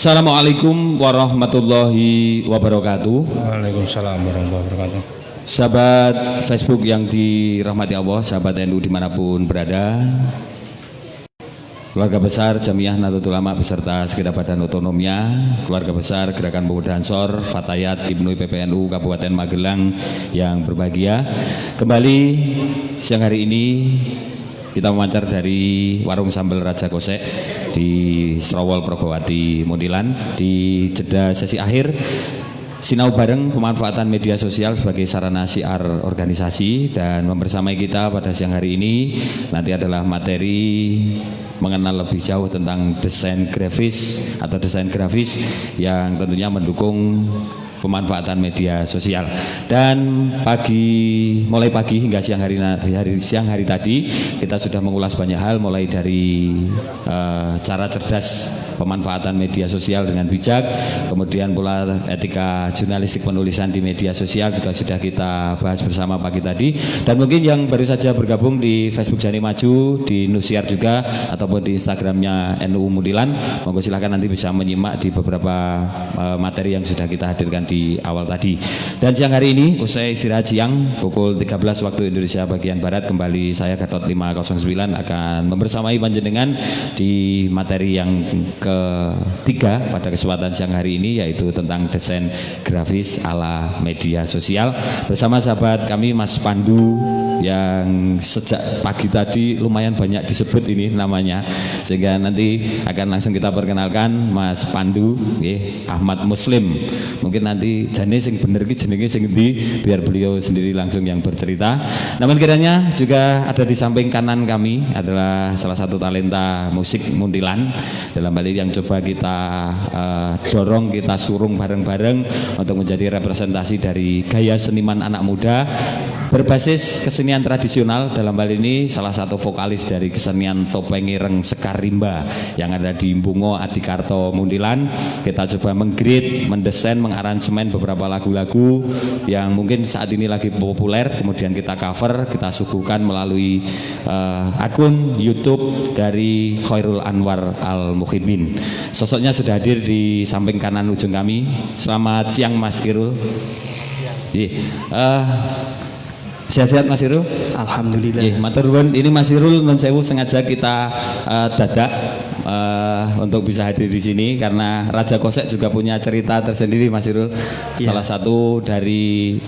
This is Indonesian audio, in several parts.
Assalamualaikum warahmatullahi wabarakatuh. Waalaikumsalam warahmatullahi wabarakatuh. Sahabat Facebook yang dirahmati Allah, sahabat NU dimanapun berada, keluarga besar Jamiah Nahdlatul Ulama beserta segenap badan otonomnya, keluarga besar Gerakan Pemuda Ansor, Fatayat Ibnu PPNU Kabupaten Magelang yang berbahagia. Kembali siang hari ini kita memancar dari warung sambal Raja Kosek di Strawol Progowati Muntilan. Di jeda sesi akhir sinau bareng pemanfaatan media sosial sebagai sarana syiar organisasi, dan membersamai kita pada siang hari ini nanti adalah materi mengenal lebih jauh tentang desain grafis atau desain grafis yang tentunya mendukung pemanfaatan media sosial. Dan mulai pagi hingga siang hari tadi kita sudah mengulas banyak hal, mulai dari cara cerdas pemanfaatan media sosial dengan bijak, kemudian pula etika jurnalistik penulisan di media sosial juga sudah kita bahas bersama pagi tadi. Dan mungkin yang baru saja bergabung di Facebook Jani Maju, di Nusiar juga, ataupun di Instagramnya NU Muntilan, monggo silahkan nanti bisa menyimak di beberapa materi yang sudah kita hadirkan di awal tadi. Dan siang hari ini usai istirahat siang pukul 13 waktu Indonesia bagian Barat, kembali saya Gatot 509 akan membersamai panjenengan di materi yang ketiga pada kesempatan siang hari ini, yaitu tentang desain grafis ala media sosial bersama sahabat kami Mas Pandu yang sejak pagi tadi lumayan banyak disebut ini namanya, sehingga nanti akan langsung kita perkenalkan Mas Pandu Ahmad Muslim. Mungkin nanti jane sing bener ki jenenge sing endi, biar beliau sendiri langsung yang bercerita. Namun kiranya juga ada di samping kanan kami adalah salah satu talenta musik Muntilan, dalam hal ini yang coba kita dorong, kita surung bareng-bareng untuk menjadi representasi dari gaya seniman anak muda berbasis kesenian tradisional. Dalam hal ini salah satu vokalis dari kesenian topeng ireng Sekar Rimba yang ada di Bungo Adikarto Muntilan. Kita coba menggrade, mendesain, mengaransemen beberapa lagu-lagu yang mungkin saat ini lagi populer, kemudian kita cover, kita suguhkan melalui akun YouTube dari Khairul Anwar Al Muhibbin. Sosoknya sudah hadir di samping kanan ujung kami. Selamat siang Mas Irul. Sehat-sehat Mas Irul? Alhamdulillah. Matur nuwun. Ini Mas Irul non sewu sengaja kita dadak untuk bisa hadir di sini karena Raja Kosek juga punya cerita tersendiri Mas Irul. Salah satu dari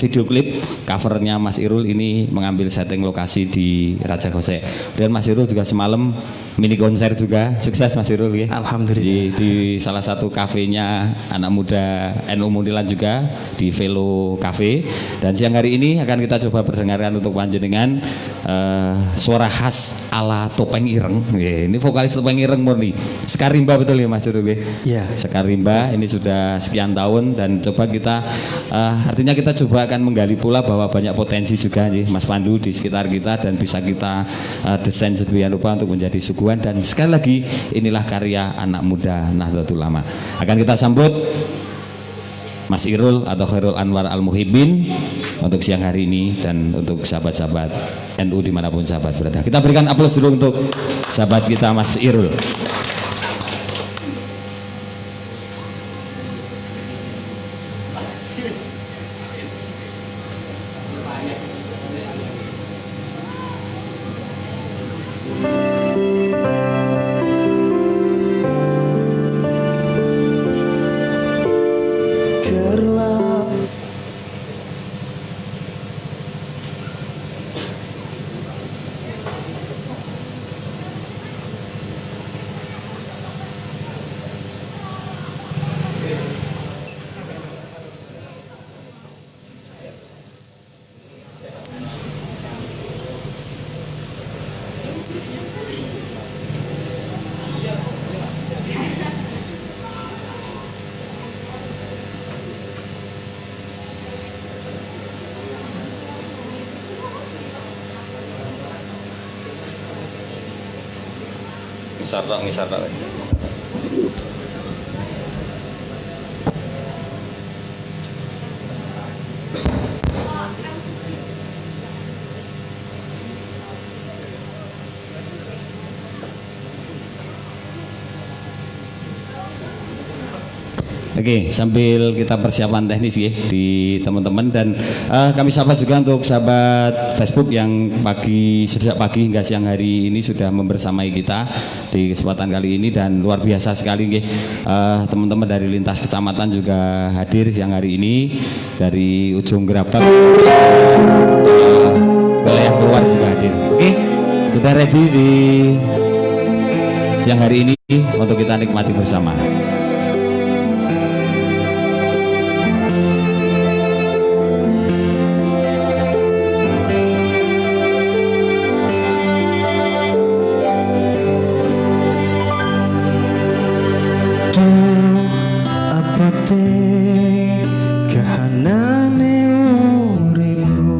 video klip covernya Mas Irul ini mengambil setting lokasi di Raja Kosek. Dan Mas Irul juga semalam mini konser juga, sukses Mas Irul ya. Alhamdulillah. Di salah satu kafenya anak muda NU Muntilan juga, di Velo Cafe. Dan siang hari ini akan kita coba perdengarkan untuk panjenengan suara khas ala topeng ireng. Ini vokalis topeng ireng murni. Sekar Rimba, betul ya Mas Irul? Iya. Sekar Rimba ini sudah sekian tahun, dan coba kita artinya kita coba akan menggali pula bahwa banyak potensi juga nih Mas Pandu di sekitar kita, dan bisa kita desain sedemikian rupa untuk menjadi suguhan. Dan sekali lagi inilah karya anak muda Nahdlatul Ulama. Akan kita sambut Mas Irul atau Khairul Anwar Al Muhibbin untuk siang hari ini, dan untuk sahabat-sahabat NU dimanapun sahabat berada. Kita berikan aplaus dulu untuk sahabat kita Mas Irul. Ngisar tok. Oke, sambil kita persiapan teknis ya di teman-teman dan kami sapa juga untuk sahabat Facebook yang sejak pagi hingga siang hari ini sudah membersamai kita di kesempatan kali ini dan luar biasa sekali ya. Teman-teman dari lintas kecamatan juga hadir siang hari ini dari ujung Gerabak wilayah luar juga hadir. Oke, sudah ready di siang hari ini untuk kita nikmati bersama. Kahanane uripku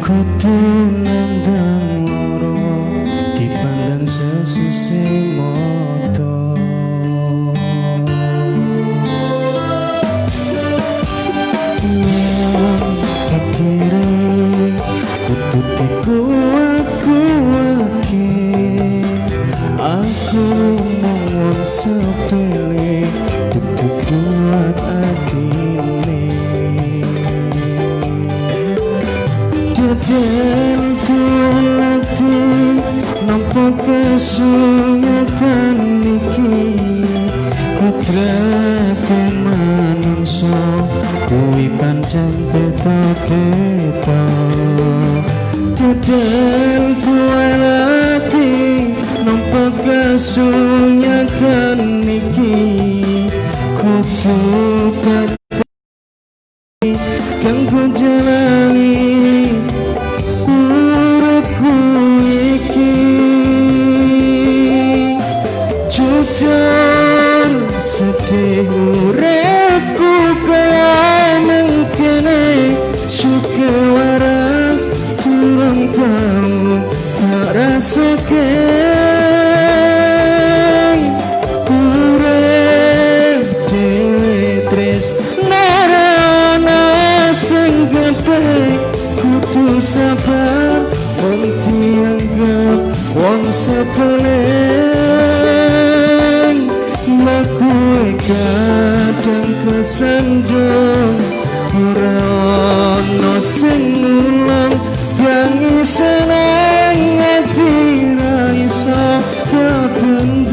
kudu nandang loro dipandang sesisi moto yang berdiri kudu dikuat-kuatke aku mohon sepele kudu buat atine Jaden tulati nampa kesunyatan iki kudrate manungsa kuwi pancen beda-beda Jaden tulati nampa kesunyatan iki kudu kang jalani uripku iki jujur sedih uripku kaya mengkene suka waras turun tahu tak rasakan urip dewe tresnarana sing gede kudu sabar wong dianggap wong sepeleng aku kadang kesandung ora ono sing ngulung tangi seneng ati ra iso kabendung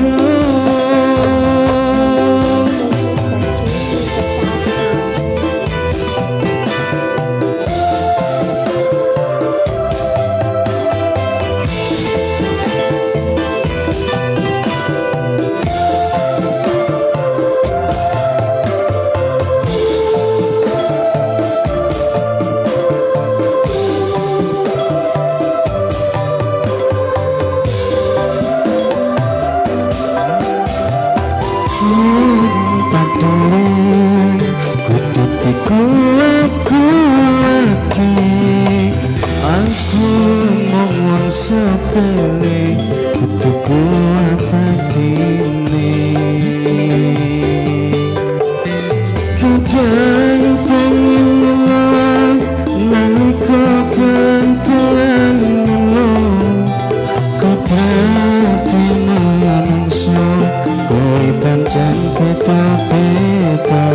aku ngomong sepele kudu kuat batine kadang pengen nalika gantian nulung kudrati manungsa kowe pancen beda-beda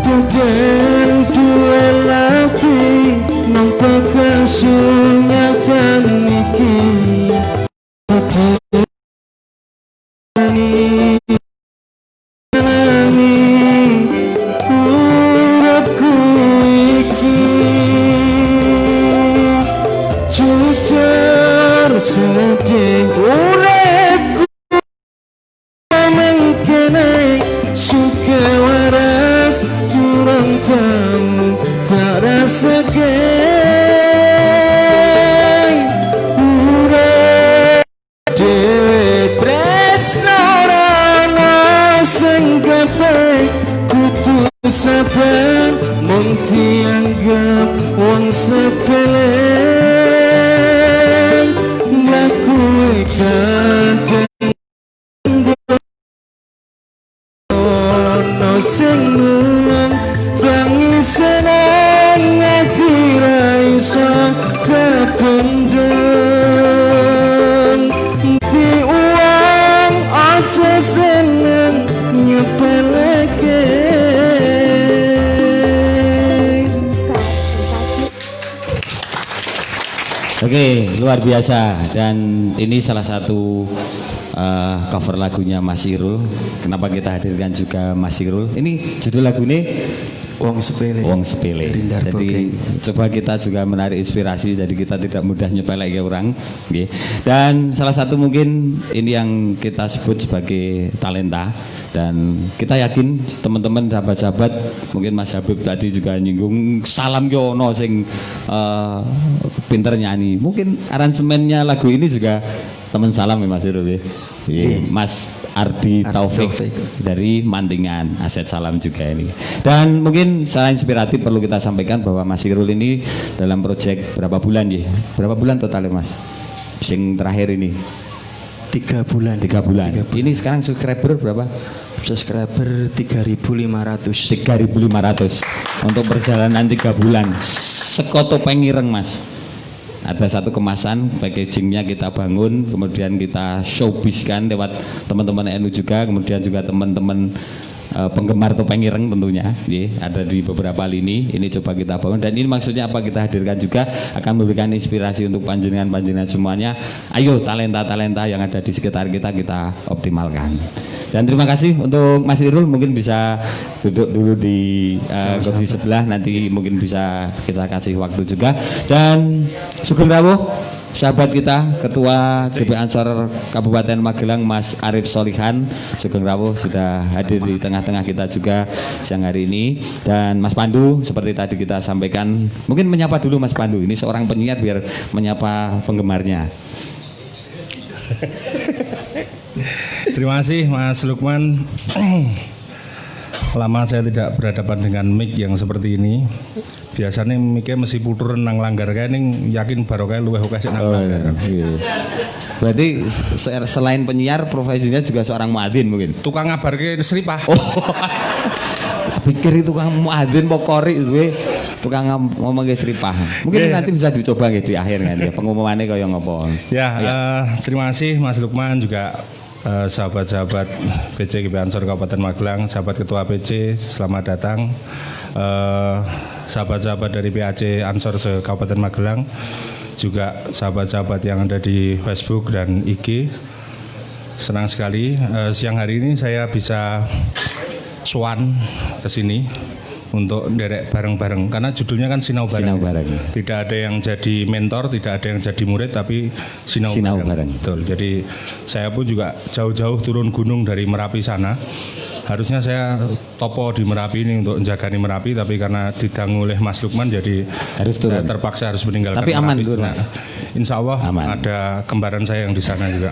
Jaden duwe lati nampa kesunyatan iki uripku iki jujur sedih uripku mengkene suka waras turun tamu tak rasakan urip dewe tresnarana sing gede kudu sabar mung dianggap wong sepeleng aku kadang ono sing ngulung tangi seneng ati ra iso kabendung di uang aja seneng nyebut Oke, luar biasa. Dan ini salah satu cover lagunya Mas Irul. Kenapa kita hadirkan juga Mas Irul? Ini judul lagu ini Wong sepele. Wong Sepele. Dari Darbo Jadi Gang. coba kita juga menarik inspirasi. Jadi kita tidak mudah nyepelek ke orang. Oke. Dan salah satu mungkin ini yang kita sebut sebagai talenta. Dan kita yakin teman-teman sahabat-sahabat, mungkin Mas Habib tadi juga nyinggung salam ki ono sing pinter nyanyi. Mungkin aransemennya lagu ini juga teman salam ya Mas Irul ya. Mas Ardi Taufik dari Mantingan, aset salam juga ini. Dan mungkin secara inspiratif perlu kita sampaikan bahwa Mas Irul ini dalam proyek berapa bulan ya? Berapa bulan totalnya Mas? Sing terakhir ini 3 bulan. 3 bulan. Ini sekarang subscriber berapa? Subscriber 3.500. 3.500 untuk perjalanan 3 bulan. Sekoto pengireng Mas. Ada satu kemasan packagingnya kita bangun, kemudian kita showbizkan lewat teman-teman NU juga, kemudian juga teman-teman penggemar topeng ireng tentunya, ada di beberapa lini. Ini coba kita bangun dan ini maksudnya apa, kita hadirkan juga akan memberikan inspirasi untuk panjenengan-panjenengan semuanya. Ayo talenta-talenta yang ada di sekitar kita optimalkan. Dan terima kasih untuk Mas Irul, mungkin bisa duduk dulu di kursi sebelah, nanti mungkin bisa kita kasih waktu juga. Dan Sugeng Rawuh, sahabat kita, Ketua GP Ansor Kabupaten Magelang, Mas Arif Solihan. Sugeng Rawuh sudah hadir di tengah-tengah kita juga siang hari ini. Dan Mas Pandu, seperti tadi kita sampaikan, mungkin menyapa dulu Mas Pandu, ini seorang penyiar biar menyapa penggemarnya. Terima kasih Mas Lukman. Lama saya tidak berhadapan dengan mic yang seperti ini. Biasanya mic-nya mesti putur nang langgar kae ning yakin barokah luwih akeh sik nang langgar. Berarti selain penyiar profesinya juga seorang muadzin mungkin. Tukang ngabarke seripah. Oh. Pikir itu tukang muadzin pokori gue. Tukang ngomong ke seripah. Mungkin nanti bisa dicoba di akhir kan ya pengumumannya kaya ngopo. Ya, terima kasih Mas Lukman, juga sahabat-sahabat PC GP Ansor Kabupaten Magelang, sahabat Ketua PC, selamat datang. Sahabat-sahabat dari PAC Ansor se-Kabupaten Magelang, juga sahabat-sahabat yang ada di Facebook dan IG. Senang sekali siang hari ini saya bisa sowan ke sini untuk derek bareng-bareng, karena judulnya kan Sinau Bareng. Tidak ada yang jadi mentor, tidak ada yang jadi murid, tapi Sinau bareng. Betul. Jadi saya pun juga jauh-jauh turun gunung dari Merapi sana. Harusnya saya topo di Merapi ini untuk menjagani Merapi, tapi karena didangu oleh Mas Lukman jadi harus turun. Saya terpaksa harus meninggalkan tapi aman Merapi. Dulu, Mas. Insya Allah aman. Ada kembaran saya yang di sana juga.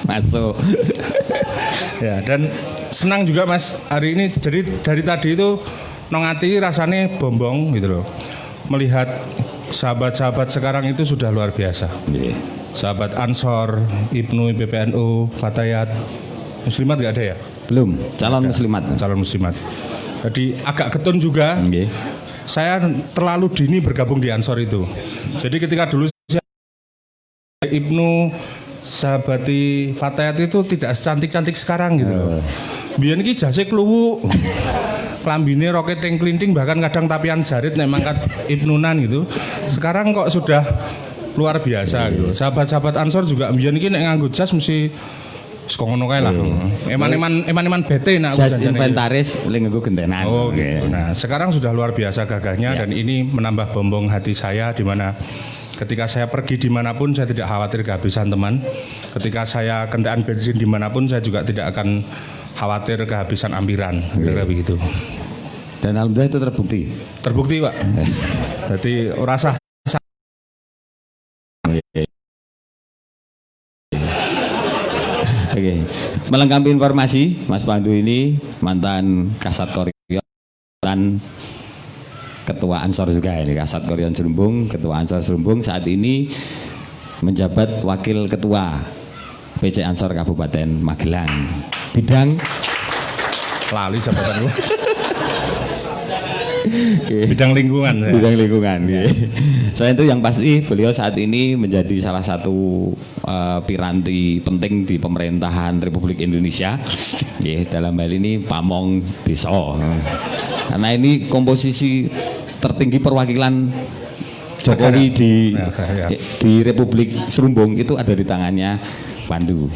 Masuk. Ya, dan senang juga Mas hari ini. Jadi dari tadi itu nong ati rasanya bombong gitu loh. Melihat sahabat-sahabat sekarang itu sudah luar biasa. Sahabat Ansor, Ibnu PPNU, Fatayat, Muslimat nggak ada ya? Belum. Calon muslimat. Calon muslimat. Jadi agak ketun juga. Saya terlalu dini bergabung di Ansor itu. Jadi ketika dulu Ibnu sahabati Fatayat itu tidak secantik-cantik sekarang gitu loh. Biyen iki jase kluwu. Klambine roket yang kelinting, bahkan kadang tapian jarit nek mangkat Ibnunan gitu. Sekarang kok sudah luar biasa gitu. Sahabat-sahabat Ansor juga mbiyen iki nek nganggo jas mesti sekono kae lah. Eman-eman bete nak jas inventaris oleh nganggo gentenan. Oh gitu. Nah, sekarang sudah luar biasa gagahnya dan ini menambah bombong hati saya, di mana ketika saya pergi dimanapun saya tidak khawatir kehabisan teman. Ketika saya kendaraan bensin dimanapun saya juga tidak akan khawatir kehabisan ampiran, kira-kira begitu. Dan alhamdulillah itu terbukti. Terbukti Pak. Jadi rasa. Oke. Melengkapi informasi, Mas Pandu ini mantan Kasat Koryon dan Ketua Ansor juga ini, Kasat Koryon Serumbung, Ketua Ansor Serumbung, saat ini menjabat Wakil Ketua PC Ansor Kabupaten Magelang. Bidang lali jabatan lu. Bidang lingkungan. Bidang lingkungan. Selain itu yang pasti beliau saat ini menjadi salah satu piranti penting di pemerintahan Republik Indonesia. Dalam hal ini Pamong Desa. Karena ini komposisi tertinggi perwakilan Jokowi Ya. di Republik Serumbung itu ada di tangannya Pandu.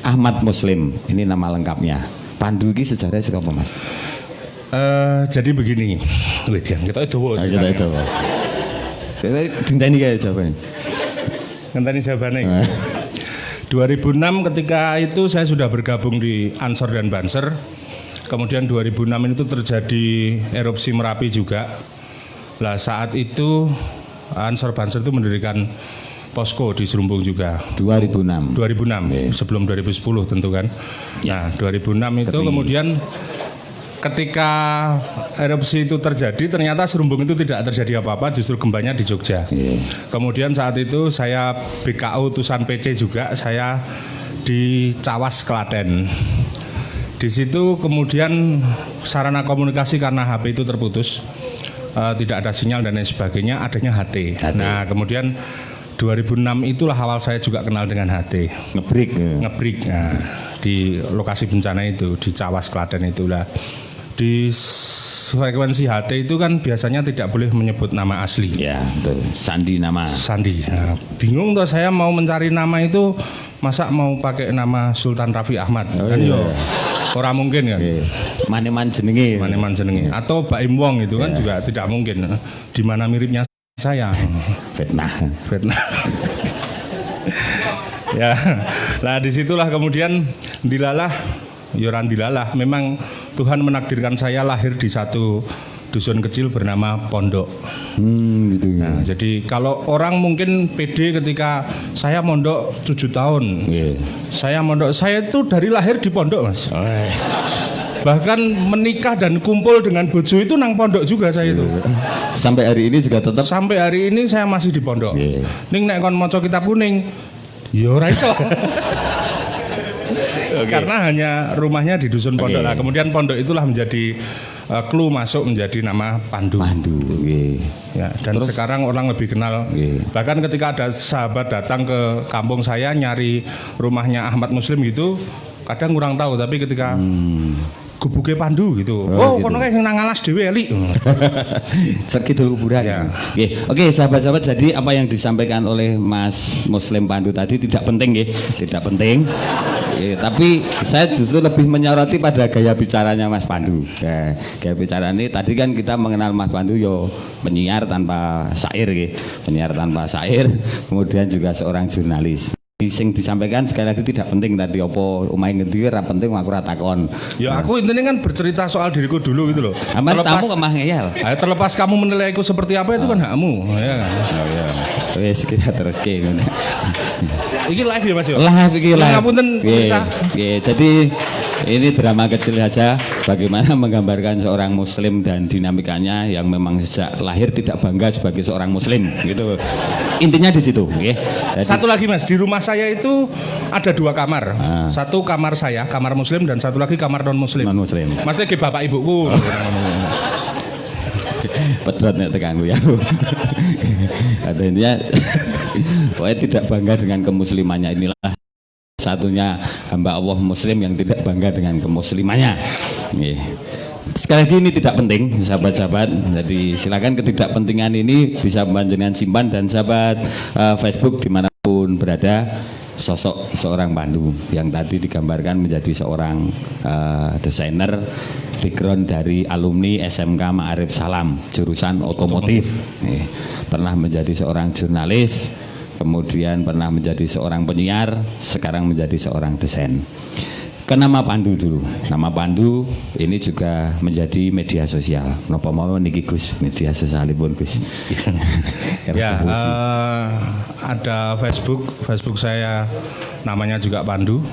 Ahmad Muslim, ini nama lengkapnya. Pandu ini sejarahnya seperti apa, Mas? Jadi begini, kita itu Kita itu. Dinteni kayak jawabannya. ngenteni jawabannya. 2006 ketika itu saya sudah bergabung di Ansor dan Banser. Kemudian 2006 itu terjadi erupsi Merapi juga. Lah saat itu Ansor Banser itu mendirikan posko di Serumbung juga. 2006. 2006 sebelum 2010 tentu kan. Nah 2006 itu kemudian ketika erupsi itu terjadi ternyata Serumbung itu tidak terjadi apa-apa, justru gempanya di Jogja. Kemudian saat itu saya BKU utusan PC juga, saya di Cawas Klaten. Di situ kemudian sarana komunikasi karena HP itu terputus, tidak ada sinyal dan lain sebagainya, adanya HT. Nah kemudian 2006 itulah awal saya juga kenal dengan HT. Ngebrik. Nah, di lokasi bencana itu di Cawas Klaten itulah. Di frekuensi HT itu kan biasanya tidak boleh menyebut nama asli. Ya, betul. Sandi nama. Sandi. Nah, bingung tuh saya mau mencari nama itu, masa mau pakai nama Sultan Rafi Ahmad? Kan yo. Orang mungkin kan. Maneman jenenge. Atau Baim Wong itu kan juga tidak mungkin. Di mana miripnya saya? Fitnah. Ya. Nah, disitulah kemudian dilalah memang Tuhan menakdirkan saya lahir di satu dusun kecil bernama Pondok. Gitu. Nah, jadi kalau orang mungkin pede ketika saya mondok 7 tahun. Saya itu dari lahir di pondok, Mas. Bahkan menikah dan kumpul dengan bojo itu nang pondok juga saya itu. Sampai hari ini juga tetap. Sampai hari ini saya masih di pondok. Ning nek kon maca kitab kuning, ya ora iso. Karena hanya rumahnya di dusun pondok lah. Kemudian pondok itulah menjadi clue masuk menjadi nama Pandu. Ya, dan terus, sekarang orang lebih kenal. Bahkan ketika ada sahabat datang ke kampung saya nyari rumahnya Ahmad Muslim gitu, kadang kurang tahu. Tapi ketika gubuke Pandu gitu, kono kae sing nang alas dhewe elik. Sekidul kuburan. Ya. Oke, sahabat-sahabat, jadi apa yang disampaikan oleh Mas Muslim Pandu tadi tidak penting tidak penting. Tapi saya justru lebih menyoroti pada gaya bicaranya Mas Pandu. Gaya bicara ini tadi kan kita mengenal Mas Pandu penyiar tanpa syair, penyiar tanpa syair, kemudian juga seorang jurnalis. Sing disampaikan sekali lagi tidak penting tadi opo omahe ngendi ora penting aku ora takon. Ya aku intinya kan bercerita soal diriku dulu gitu loh. Kamu kemah ngeyel. Terlepas kamu menilaiku seperti apa itu kan hakmu, ya kan. Wes kita terus ngene. Iki live ya Mas yo. Live iki live. Ngapunten pemirsa. Jadi ini drama kecil saja bagaimana menggambarkan seorang muslim dan dinamikanya yang memang sejak lahir tidak bangga sebagai seorang muslim gitu. Intinya di situ, Jadi, satu lagi Mas, di rumah saya itu ada 2 kamar. Satu kamar saya, kamar muslim, dan satu lagi kamar non muslim. Maksudnya ke bapak ibuku. Pedot nek tekanku ya. Ada intinya pokoknya tidak bangga dengan kemuslimannya, inilah satunya hamba Allah muslim yang tidak bangga dengan kemuslimannya. Sekali lagi ini tidak penting sahabat-sahabat, jadi silakan ketidakpentingan ini bisa panjenengan simpan, dan sahabat Facebook dimanapun berada, sosok seorang Pandu yang tadi digambarkan menjadi seorang desainer, background dari alumni SMK Ma'arif Salam jurusan otomotif, pernah menjadi seorang jurnalis, kemudian pernah menjadi seorang penyiar, sekarang menjadi seorang desain. Ke nama Pandu dulu. Nama Pandu ini juga menjadi media sosial. Napa mau niki Gus, media sosialipun Gus. Ya, ada Facebook saya namanya juga Pandu.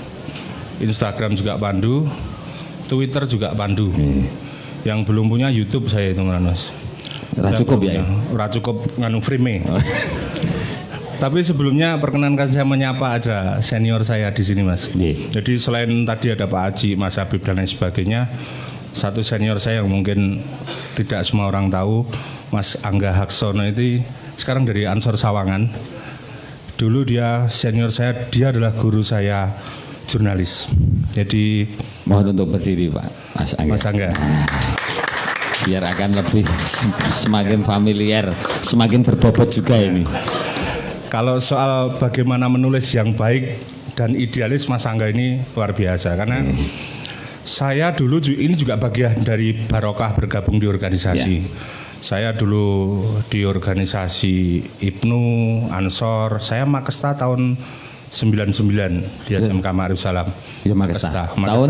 Instagram juga Pandu. Twitter juga Pandu. Yang belum punya YouTube saya itu Mas. Ora cukup ya. Ora cukup nganu frame. Tapi sebelumnya perkenankan saya menyapa ada senior saya di sini Mas. Jadi selain tadi ada Pak Haji, Mas Habib dan lain sebagainya, satu senior saya yang mungkin tidak semua orang tahu, Mas Angga Haksono itu sekarang dari Ansor Sawangan. Dulu dia senior saya, dia adalah guru saya jurnalis. Jadi mohon untuk berdiri Pak Mas Angga. Mas Angga. biar akan lebih semakin familiar, semakin berbobot juga ini. Kalau soal bagaimana menulis yang baik dan idealis, Mas Angga ini luar biasa karena saya dulu ini juga bagian dari barokah bergabung di organisasi. Saya dulu di organisasi Ibnu, Ansor, saya Makesta tahun 99 di SMK Ma'arif Salam. Ya, Makesta. Tahun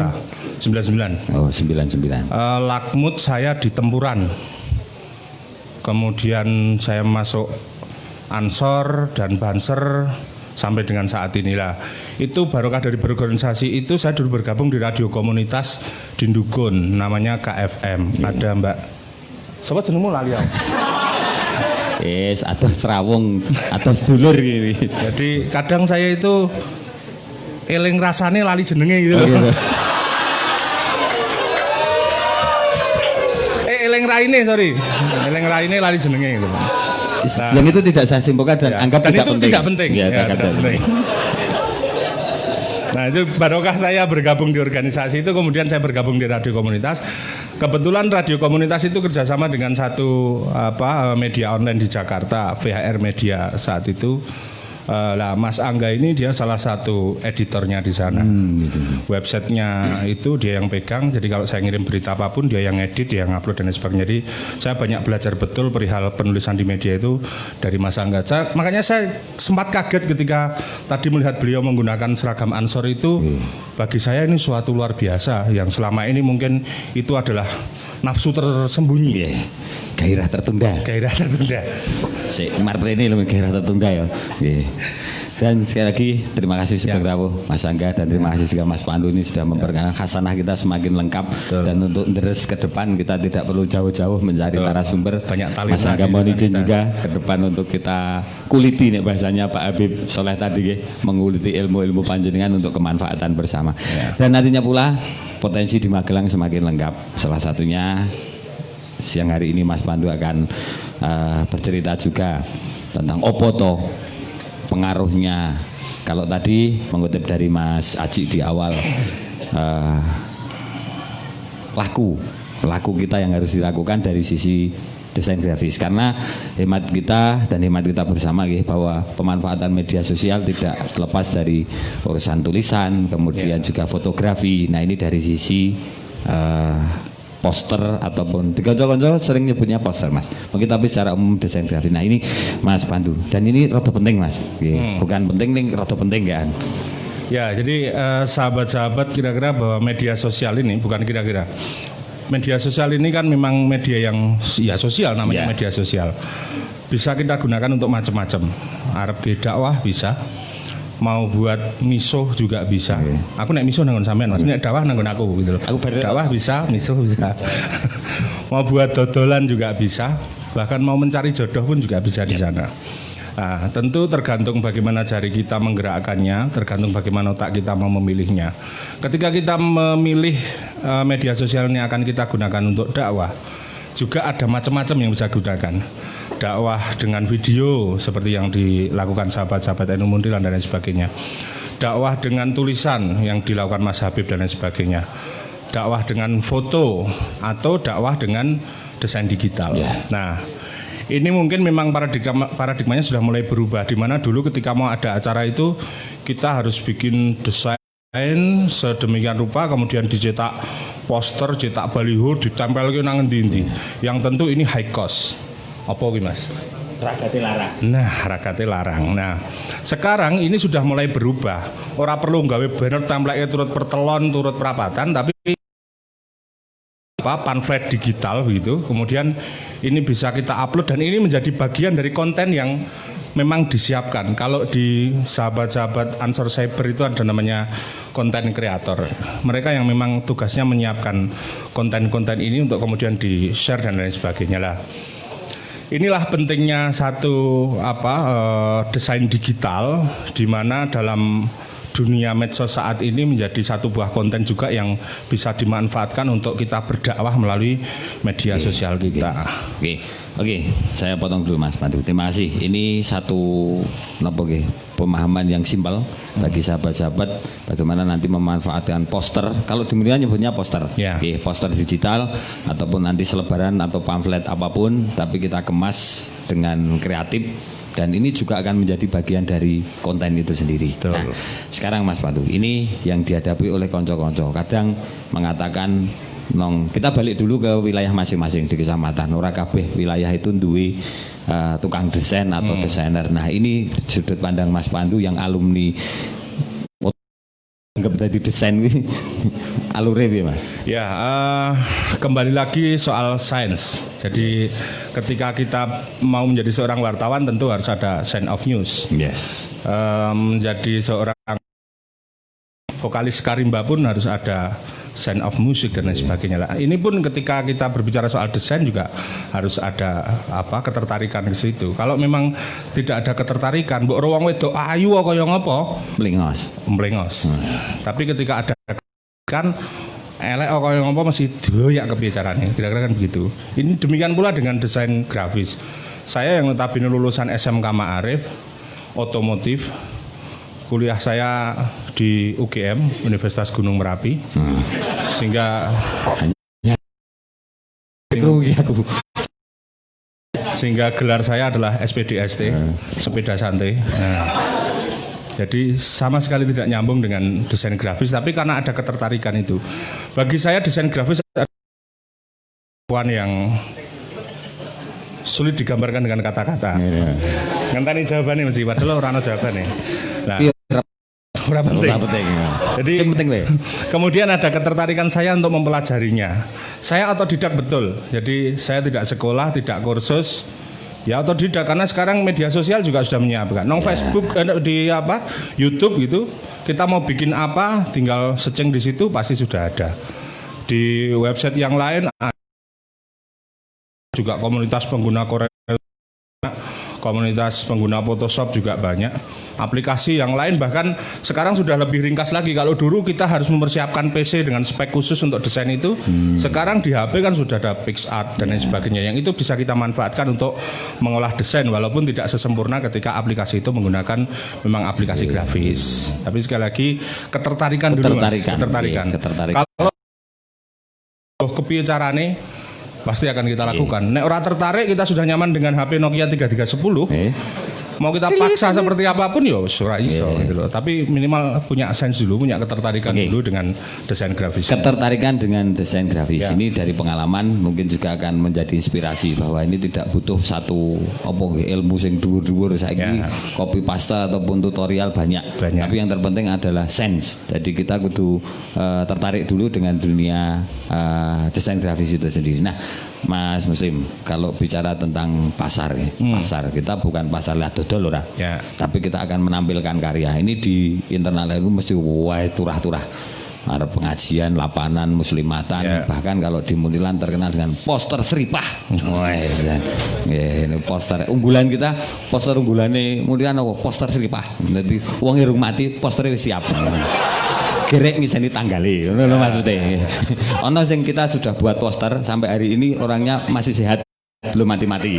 99. Oh, 99. Lakmut saya di Tempuran. Kemudian saya masuk Ansor dan Banser sampai dengan saat inilah. Itu barokah dari berorganisasi itu. Saya dulu bergabung di radio komunitas di Ndugun, namanya KFM. Ada Mbak sobat jenengmu lali aku. Yes, atau serawung atau sedulur gini. Jadi kadang saya itu eling rasane lali jenenge gitu loh. Gitu. Eling raine, sorry. Eling raine lali jenenge gitu. Yang itu tidak saya simpulkan dan anggap dan tidak itu penting. tidak penting. Ya, Ya, tidak penting. Nah itu barokah saya bergabung di organisasi itu, kemudian saya bergabung di radio komunitas. Kebetulan radio komunitas itu kerjasama dengan satu media online di Jakarta, VHR Media saat itu. Lah Mas Angga ini dia salah satu editornya di sana. Gitu. Websitenya itu dia yang pegang. Jadi kalau saya ngirim berita apapun dia yang edit, dia yang upload dan sebagainya. Jadi saya banyak belajar betul perihal penulisan di media itu dari Mas Angga. Makanya saya sempat kaget ketika tadi melihat beliau menggunakan seragam Ansor itu. Bagi saya ini suatu luar biasa yang selama ini mungkin itu adalah nafsu tersembunyi. Gairah tertunda. Gairah tertunda. Si Martini loh gairah tertunda ya. Dan sekali lagi terima kasih Sugeng Rawuh Mas Angga, dan terima kasih juga Mas Pandu ini sudah memperkenalkan khasanah kita semakin lengkap. Betul. Dan untuk deres ke depan kita tidak perlu jauh-jauh mencari narasumber. Banyak tali. Mas Angga mohon izin juga ke depan untuk kita kuliti nih bahasanya Pak Habib Soleh tadi menguliti ilmu-ilmu panjenengan untuk kemanfaatan bersama. Dan nantinya pula potensi di Magelang semakin lengkap. Salah satunya siang hari ini Mas Pandu akan bercerita juga tentang Opoto, pengaruhnya. Kalau tadi mengutip dari Mas Aji di awal, laku kita yang harus dilakukan dari sisi desain grafis, karena hemat kita dan hemat kita bersama bahwa pemanfaatan media sosial tidak terlepas dari urusan tulisan, kemudian juga fotografi. Nah ini dari sisi poster ataupun di konco-konco sering nyebutnya poster Mas, mungkin tapi secara umum desain grafis. Nah ini Mas Pandu, dan ini rada penting Mas, bukan penting nih, rada penting kan. Ya jadi sahabat-sahabat kira-kira bahwa media sosial ini bukan kira-kira, media sosial ini kan memang media yang ya sosial, namanya media sosial. Bisa kita gunakan untuk macam-macam. Arep dakwah bisa, mau buat misuh juga bisa. Aku nek misuh nanggon sampean Mas, nek dakwah nanggon aku gitu loh. Aku dakwah bisa, misuh bisa. Mau buat dodolan juga bisa, bahkan mau mencari jodoh pun juga bisa di sana. Nah, tentu tergantung bagaimana jari kita menggerakkannya, tergantung bagaimana otak kita mau memilihnya. Ketika kita memilih media sosial ini akan kita gunakan untuk dakwah, juga ada macam-macam yang bisa gunakan. Dakwah dengan video seperti yang dilakukan sahabat-sahabat NU Muntilan dan lain sebagainya. Dakwah dengan tulisan yang dilakukan Mas Habib dan lain sebagainya. Dakwah dengan foto atau dakwah dengan desain digital. Nah, ini mungkin memang paradigmanya sudah mulai berubah, di mana dulu ketika mau ada acara itu kita harus bikin desain sedemikian rupa, kemudian dicetak poster, cetak baliho, ditempel ke nang endi-endi. Yang tentu ini high cost. Apa ki Mas? Ragate larang. Nah, ragate larang. Nah, sekarang ini sudah mulai berubah. Ora perlu gawe banner template turut pertelon, turut perapatan, tapi pamflet digital begitu. Kemudian ini bisa kita upload dan ini menjadi bagian dari konten yang memang disiapkan. Kalau di sahabat-sahabat Ansor Cyber itu ada namanya konten kreator. Mereka yang memang tugasnya menyiapkan konten-konten ini untuk kemudian di-share dan lain sebagainya lah. Inilah pentingnya satu desain digital, di mana dalam dunia medsos saat ini menjadi satu buah konten juga yang bisa dimanfaatkan untuk kita berdakwah melalui media sosial kita. Oke, saya potong dulu Mas Pandu. Terima kasih. Ini satu pemahaman yang simpel bagi sahabat-sahabat bagaimana nanti memanfaatkan poster. Kalau di Mulia nyebutnya poster, poster digital ataupun nanti selebaran atau pamflet apapun, tapi kita kemas dengan kreatif. Dan ini juga akan menjadi bagian dari konten itu sendiri. Betul. Nah, sekarang Mas Pandu, ini yang dihadapi oleh konco-konco. Kadang mengatakan, kita balik dulu ke wilayah masing-masing di kecamatan. Ora kabeh wilayah itu duwe tukang desain atau desainer. Nah, ini sudut pandang Mas Pandu yang alumni anggap tadi desain ini alure ya Mas? Ya, kembali lagi soal sains. Jadi ketika kita mau menjadi seorang wartawan tentu harus ada sense of news. Yes. Menjadi seorang vokalis karimba pun harus ada sense of music dan lain sebagainya. Ini pun ketika kita berbicara soal desain juga harus ada ketertarikan ke situ. Kalau memang tidak ada ketertarikan, mbok wong wedok ayu kaya ngopo? Mlengos. Tapi ketika ada kan elek kaya ngopo mesti doyak kebicarane. Kira-kira kan begitu. Ini demikian pula dengan desain grafis. Saya yang notabene lulusan SMK Ma'arif otomotif, kuliah saya di UGM Universitas Gunung Merapi, sehingga gelar saya adalah SPDST, sepeda santai. Jadi sama sekali tidak nyambung dengan desain grafis, tapi karena ada ketertarikan itu. Bagi saya desain grafis adalah yang sulit digambarkan dengan kata-kata. Ngenteni jawabannya mesti padahal ora ono jawabane. Nah, ora penting. Jadi kemudian ada ketertarikan saya untuk mempelajarinya. Saya otodidak betul. Jadi saya tidak sekolah, tidak kursus. Ya otodidak karena sekarang media sosial juga sudah menyiapkan. Facebook di YouTube gitu, kita mau bikin apa tinggal searching di situ pasti sudah ada. Di website yang lain juga komunitas pengguna Corel, komunitas pengguna Photoshop juga banyak. Aplikasi yang lain bahkan sekarang sudah lebih ringkas lagi. Kalau dulu kita harus mempersiapkan PC dengan spek khusus untuk desain itu, sekarang di HP kan sudah ada PixArt dan lain sebagainya. Yang itu bisa kita manfaatkan untuk mengolah desain walaupun tidak sesempurna ketika aplikasi itu menggunakan memang aplikasi grafis. Tapi sekali lagi ketertarikan dulu Mas. Ketertarikan. Kalau kepiye carane pasti akan kita lakukan. Nek ora tertarik kita sudah nyaman dengan HP Nokia 3310. Mau kita paksa seperti apapun ya ora iso gitu loh. Tapi minimal punya sense dulu, punya ketertarikan dulu dengan desain grafis. Ketertarikan dengan desain grafis ini dari pengalaman mungkin juga akan menjadi inspirasi bahwa ini tidak butuh satu ilmu sing dhuwur-dhuwur saiki copy paste ataupun tutorial banyak. Tapi yang terpenting adalah sense. Jadi kita kudu tertarik dulu dengan dunia desain grafis itu sendiri. Nah, Mas Muslim, kalau bicara tentang pasar kita bukan pasar lihat dodol ora. Tapi kita akan menampilkan karya. Ini di internal itu mesti turah-turah. Ada pengajian, lapanan, muslimatan, bahkan kalau di Munilan terkenal dengan poster seripah. Ini poster unggulan kita, poster unggulannya Munilan apa? Poster seripah. Jadi wong irung mati, posternya wis siap. Gerek ngiseni tanggali, ngono maksudnya. Ono sing kita sudah buat poster sampai hari ini orangnya masih sehat, belum mati-mati.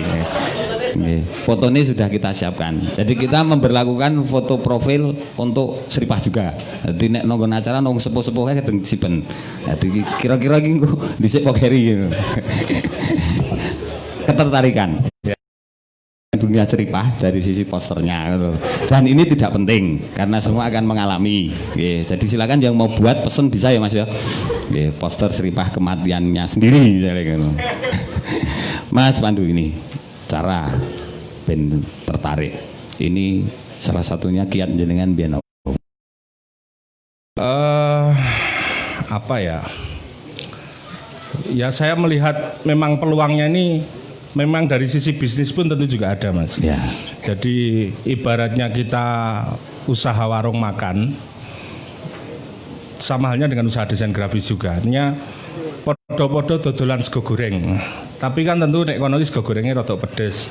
Fotonya sudah kita siapkan. Jadi kita memberlakukan foto profil untuk seripah juga. Jadi nek nonggon acara nong sepuh-sepuh kayak keteng sipen. Jadi kira-kira iki engko dhisik kok Heri gitu. Ketertarikan. Dunia seripah dari sisi posternya gitu. Dan ini tidak penting karena semua akan mengalami. Jadi silakan yang mau buat pesen bisa ya Mas ya. Poster seripah kematiannya sendiri misalnya gitu. Mas Pandu, ini cara ben tertarik. Ini salah satunya kiat jenengan biyen apa ya? Ya saya melihat memang peluangnya ini memang dari sisi bisnis pun tentu juga ada Mas. Jadi ibaratnya kita usaha warung makan sama halnya dengan usaha desain grafis juga. Artinya podo-podo dodolan sego goreng. Tapi kan tentu nek kono sego gorengnya rada pedes.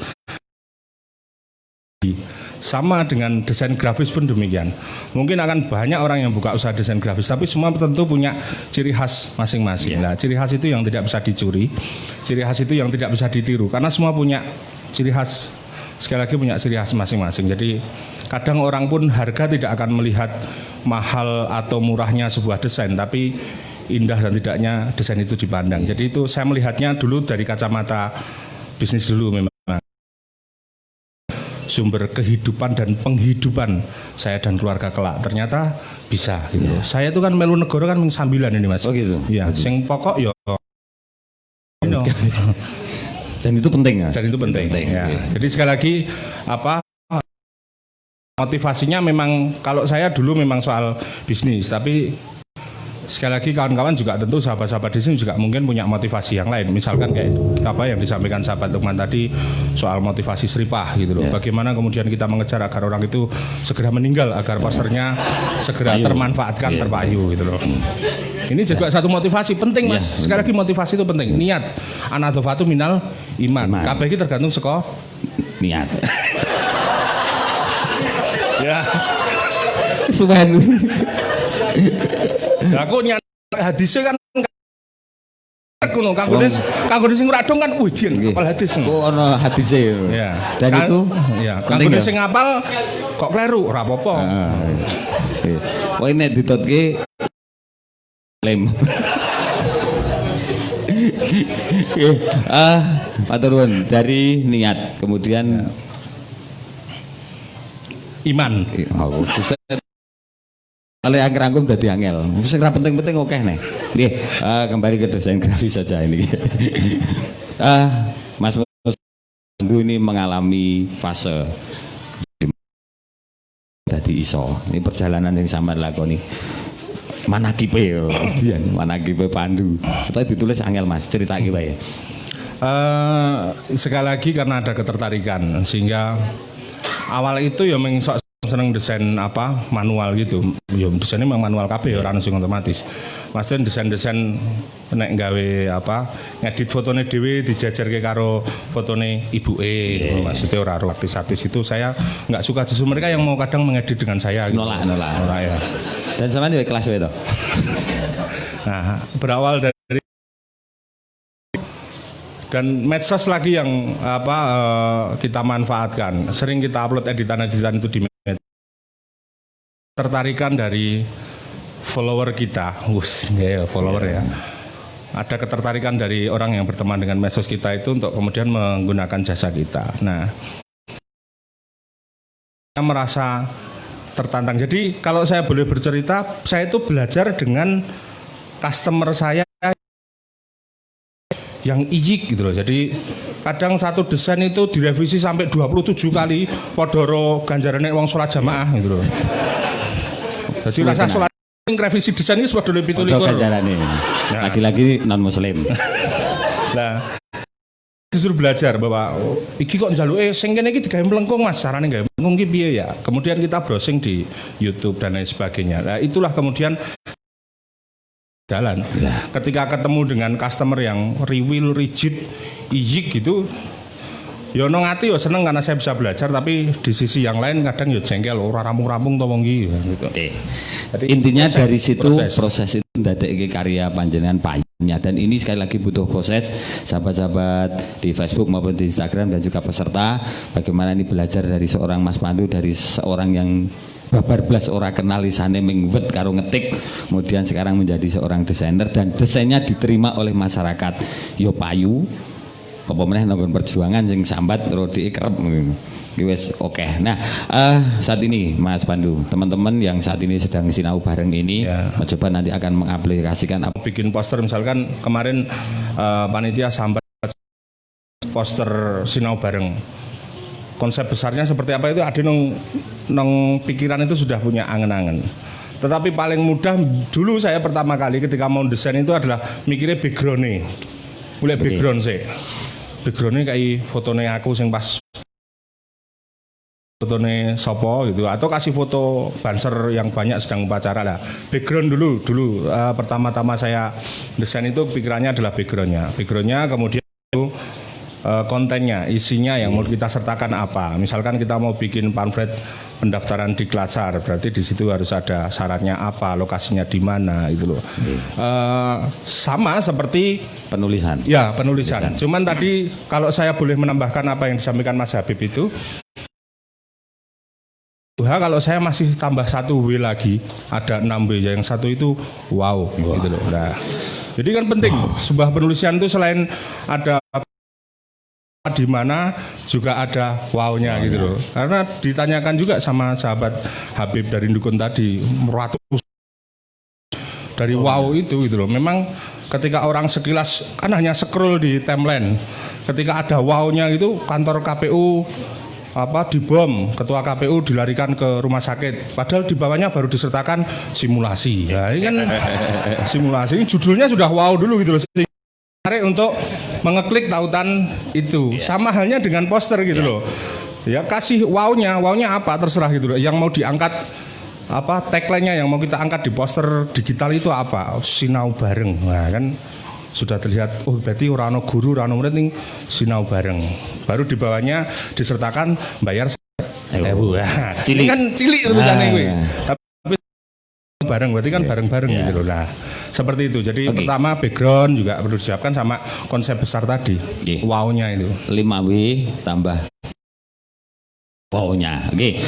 Sama dengan desain grafis pun demikian. Mungkin akan banyak orang yang buka usaha desain grafis, tapi semua tentu punya ciri khas masing-masing. Nah, ciri khas itu yang tidak bisa dicuri, ciri khas itu yang tidak bisa ditiru, karena semua punya ciri khas sekali lagi punya ciri khas masing-masing. Jadi kadang orang pun harga tidak akan melihat mahal atau murahnya sebuah desain, tapi indah dan tidaknya desain itu dipandang. Jadi itu saya melihatnya dulu dari kacamata bisnis dulu, memang sumber kehidupan dan penghidupan saya dan keluarga kelak ternyata bisa gitu. Saya itu kan melu negara kan sambilan ini Mas. Oh gitu. Iya, sing pokok yo Dan itu penting ya. dan itu penting. Ya. Oke. Jadi sekali lagi motivasinya memang kalau saya dulu memang soal bisnis, tapi sekali lagi kawan-kawan juga tentu sahabat-sahabat di sini juga mungkin punya motivasi yang lain. Misalkan kayak apa yang disampaikan sahabat Lukman tadi soal motivasi seripah gitu loh. Bagaimana kemudian kita mengejar agar orang itu segera meninggal, agar posternya segera termanfaatkan, terpayu gitu loh. Ini juga satu motivasi penting Mas. Sekali lagi motivasi itu penting. Niat. Anadofatu minal iman. Kabeh iki tergantung saka Niat. ya. Suwen. Lah aku nyat hadisnya kan ngono kanggone sing radong kan ujian apal hadis. Oh ono hadise. Ya. Dan itu ya, penting kanggone ya? sing ngapal kok kleru ora apa-apa. Wis. Kowe nek ditutke lem. Matur nuwun dari niat kemudian Iman. Oh, susah. Kalau yang rangkum dadi angel. Sing ra penting-penting akeh nih. Nggih, kembali ke desain grafis saja ini. Mas Pandu ini mengalami fase dadi iso. Ini perjalanan yang sampean lakoni. Manakipe yo, manakipe Pandu. Kita ditulis angel Mas, ceritake wae. Sekali lagi karena ada ketertarikan sehingga awal itu ya sok seneng desain apa manual gitu. Ya desainnya memang manual kabeh ora ono sing otomatis. Maksudnya desain-desain nek gawe apa ngedit fotone dhewe dijajarke karo fotone ibuke. Maksudnya ora artis-artis itu saya nggak suka, justru mereka yang mau kadang mengedit dengan saya gitu. Nolak ya. Dan sampean yo kelas wae to. Nah, berawal dari dan medsos lagi yang kita manfaatkan. Sering kita upload editan-editan itu di medsos. Tertarikan dari follower kita, follower ya. Ada ketertarikan dari orang yang berteman dengan medsos kita itu untuk kemudian menggunakan jasa kita. Nah, saya merasa tertantang. Jadi kalau saya boleh bercerita, saya itu belajar dengan customer saya yang ijik gitu loh. Jadi kadang satu desain itu direvisi sampai 27 kali podoro ganjarane wong sholat jamaah gitu loh. Jadi rasa sholat revisi desain itu sudah lebih ganjarane. Lagi-lagi non muslim. Nah, disuruh belajar bahwa iki kok njaluke sing kene iki digawe melengkung Mas, carane gawe melengkung iki piye ya. Kemudian kita browsing di YouTube dan lain sebagainya. Nah, itulah kemudian jalan. Ketika ketemu dengan customer yang riwil, rigid, ijik gitu, ya ono ngati ya seneng karena saya bisa belajar, tapi di sisi yang lain kadang ya jengkel, ora rampung-rampung to wong iki gitu. Jadi, intinya dari situ proses itu ndadekke karya panjenengan payunya, dan ini sekali lagi butuh proses sahabat-sahabat di Facebook maupun di Instagram dan juga peserta, bagaimana ini belajar dari seorang Mas Pandu, dari seorang yang babar blas ora kenal lisane mingwet karo ngetik, kemudian sekarang menjadi seorang desainer dan desainnya diterima oleh masyarakat. Yo payu apa meneh nanggon perjuangan sing sambat rodi kerep wis oke. Nah, saat ini Mas Pandu, teman-teman yang saat ini sedang sinau bareng ini mencoba nanti akan mengaplikasikan bikin poster. Misalkan kemarin panitia sambat poster sinau bareng. Konsep besarnya seperti apa itu ada nong pikiran itu sudah punya angen-angen. Tetapi paling mudah dulu saya pertama kali ketika mau desain itu adalah mikirnya background-nya. Mulai background sih. Background-nya kayak fotonya aku sing pas fotonya sopo gitu, atau kasih foto banser yang banyak sedang upacara lah. Background dulu pertama-tama saya desain itu pikirannya adalah backgroundnya kemudian itu kontennya, isinya yang mau kita sertakan apa. Misalkan kita mau bikin pamflet pendaftaran di Klatsar, berarti di situ harus ada syaratnya apa, lokasinya di mana, itu loh. Sama seperti Penulisan. ya penulisan. Cuman tadi kalau saya boleh menambahkan apa yang disampaikan Mas Habib itu, kalau saya masih tambah 1W lagi, ada 6W, yang satu itu wow, gitu loh. Nah, jadi kan penting sebuah penulisan itu selain ada di mana juga ada wow-nya gitu loh. Karena ditanyakan juga sama sahabat Habib dari Dukun tadi, ratus dari wow itu gitu loh. Memang ketika orang sekilas kan hanya scroll di timeline, ketika ada wow-nya itu kantor KPU dibom, ketua KPU dilarikan ke rumah sakit, padahal di bawahnya baru disertakan simulasi. Ya ini kan simulasi, ini judulnya sudah wow dulu gitu loh, menarik untuk mengeklik tautan itu. Sama halnya dengan poster gitu loh. Ya kasih wow-nya apa terserah gitu loh. Yang mau diangkat tagline-nya yang mau kita angkat di poster digital itu apa? Sinau bareng. Nah kan sudah terlihat, oh berarti orang guru, orang murid nih sinau bareng. Baru di bawahnya disertakan bayar 1.000. Ini kan cilik tulisannya gue. Tapi bareng berarti kan bareng-bareng gitu loh. Nah, seperti itu. Jadi pertama background juga perlu disiapkan sama konsep besar tadi. Wow-nya itu. 5W tambah wow-nya. Oke.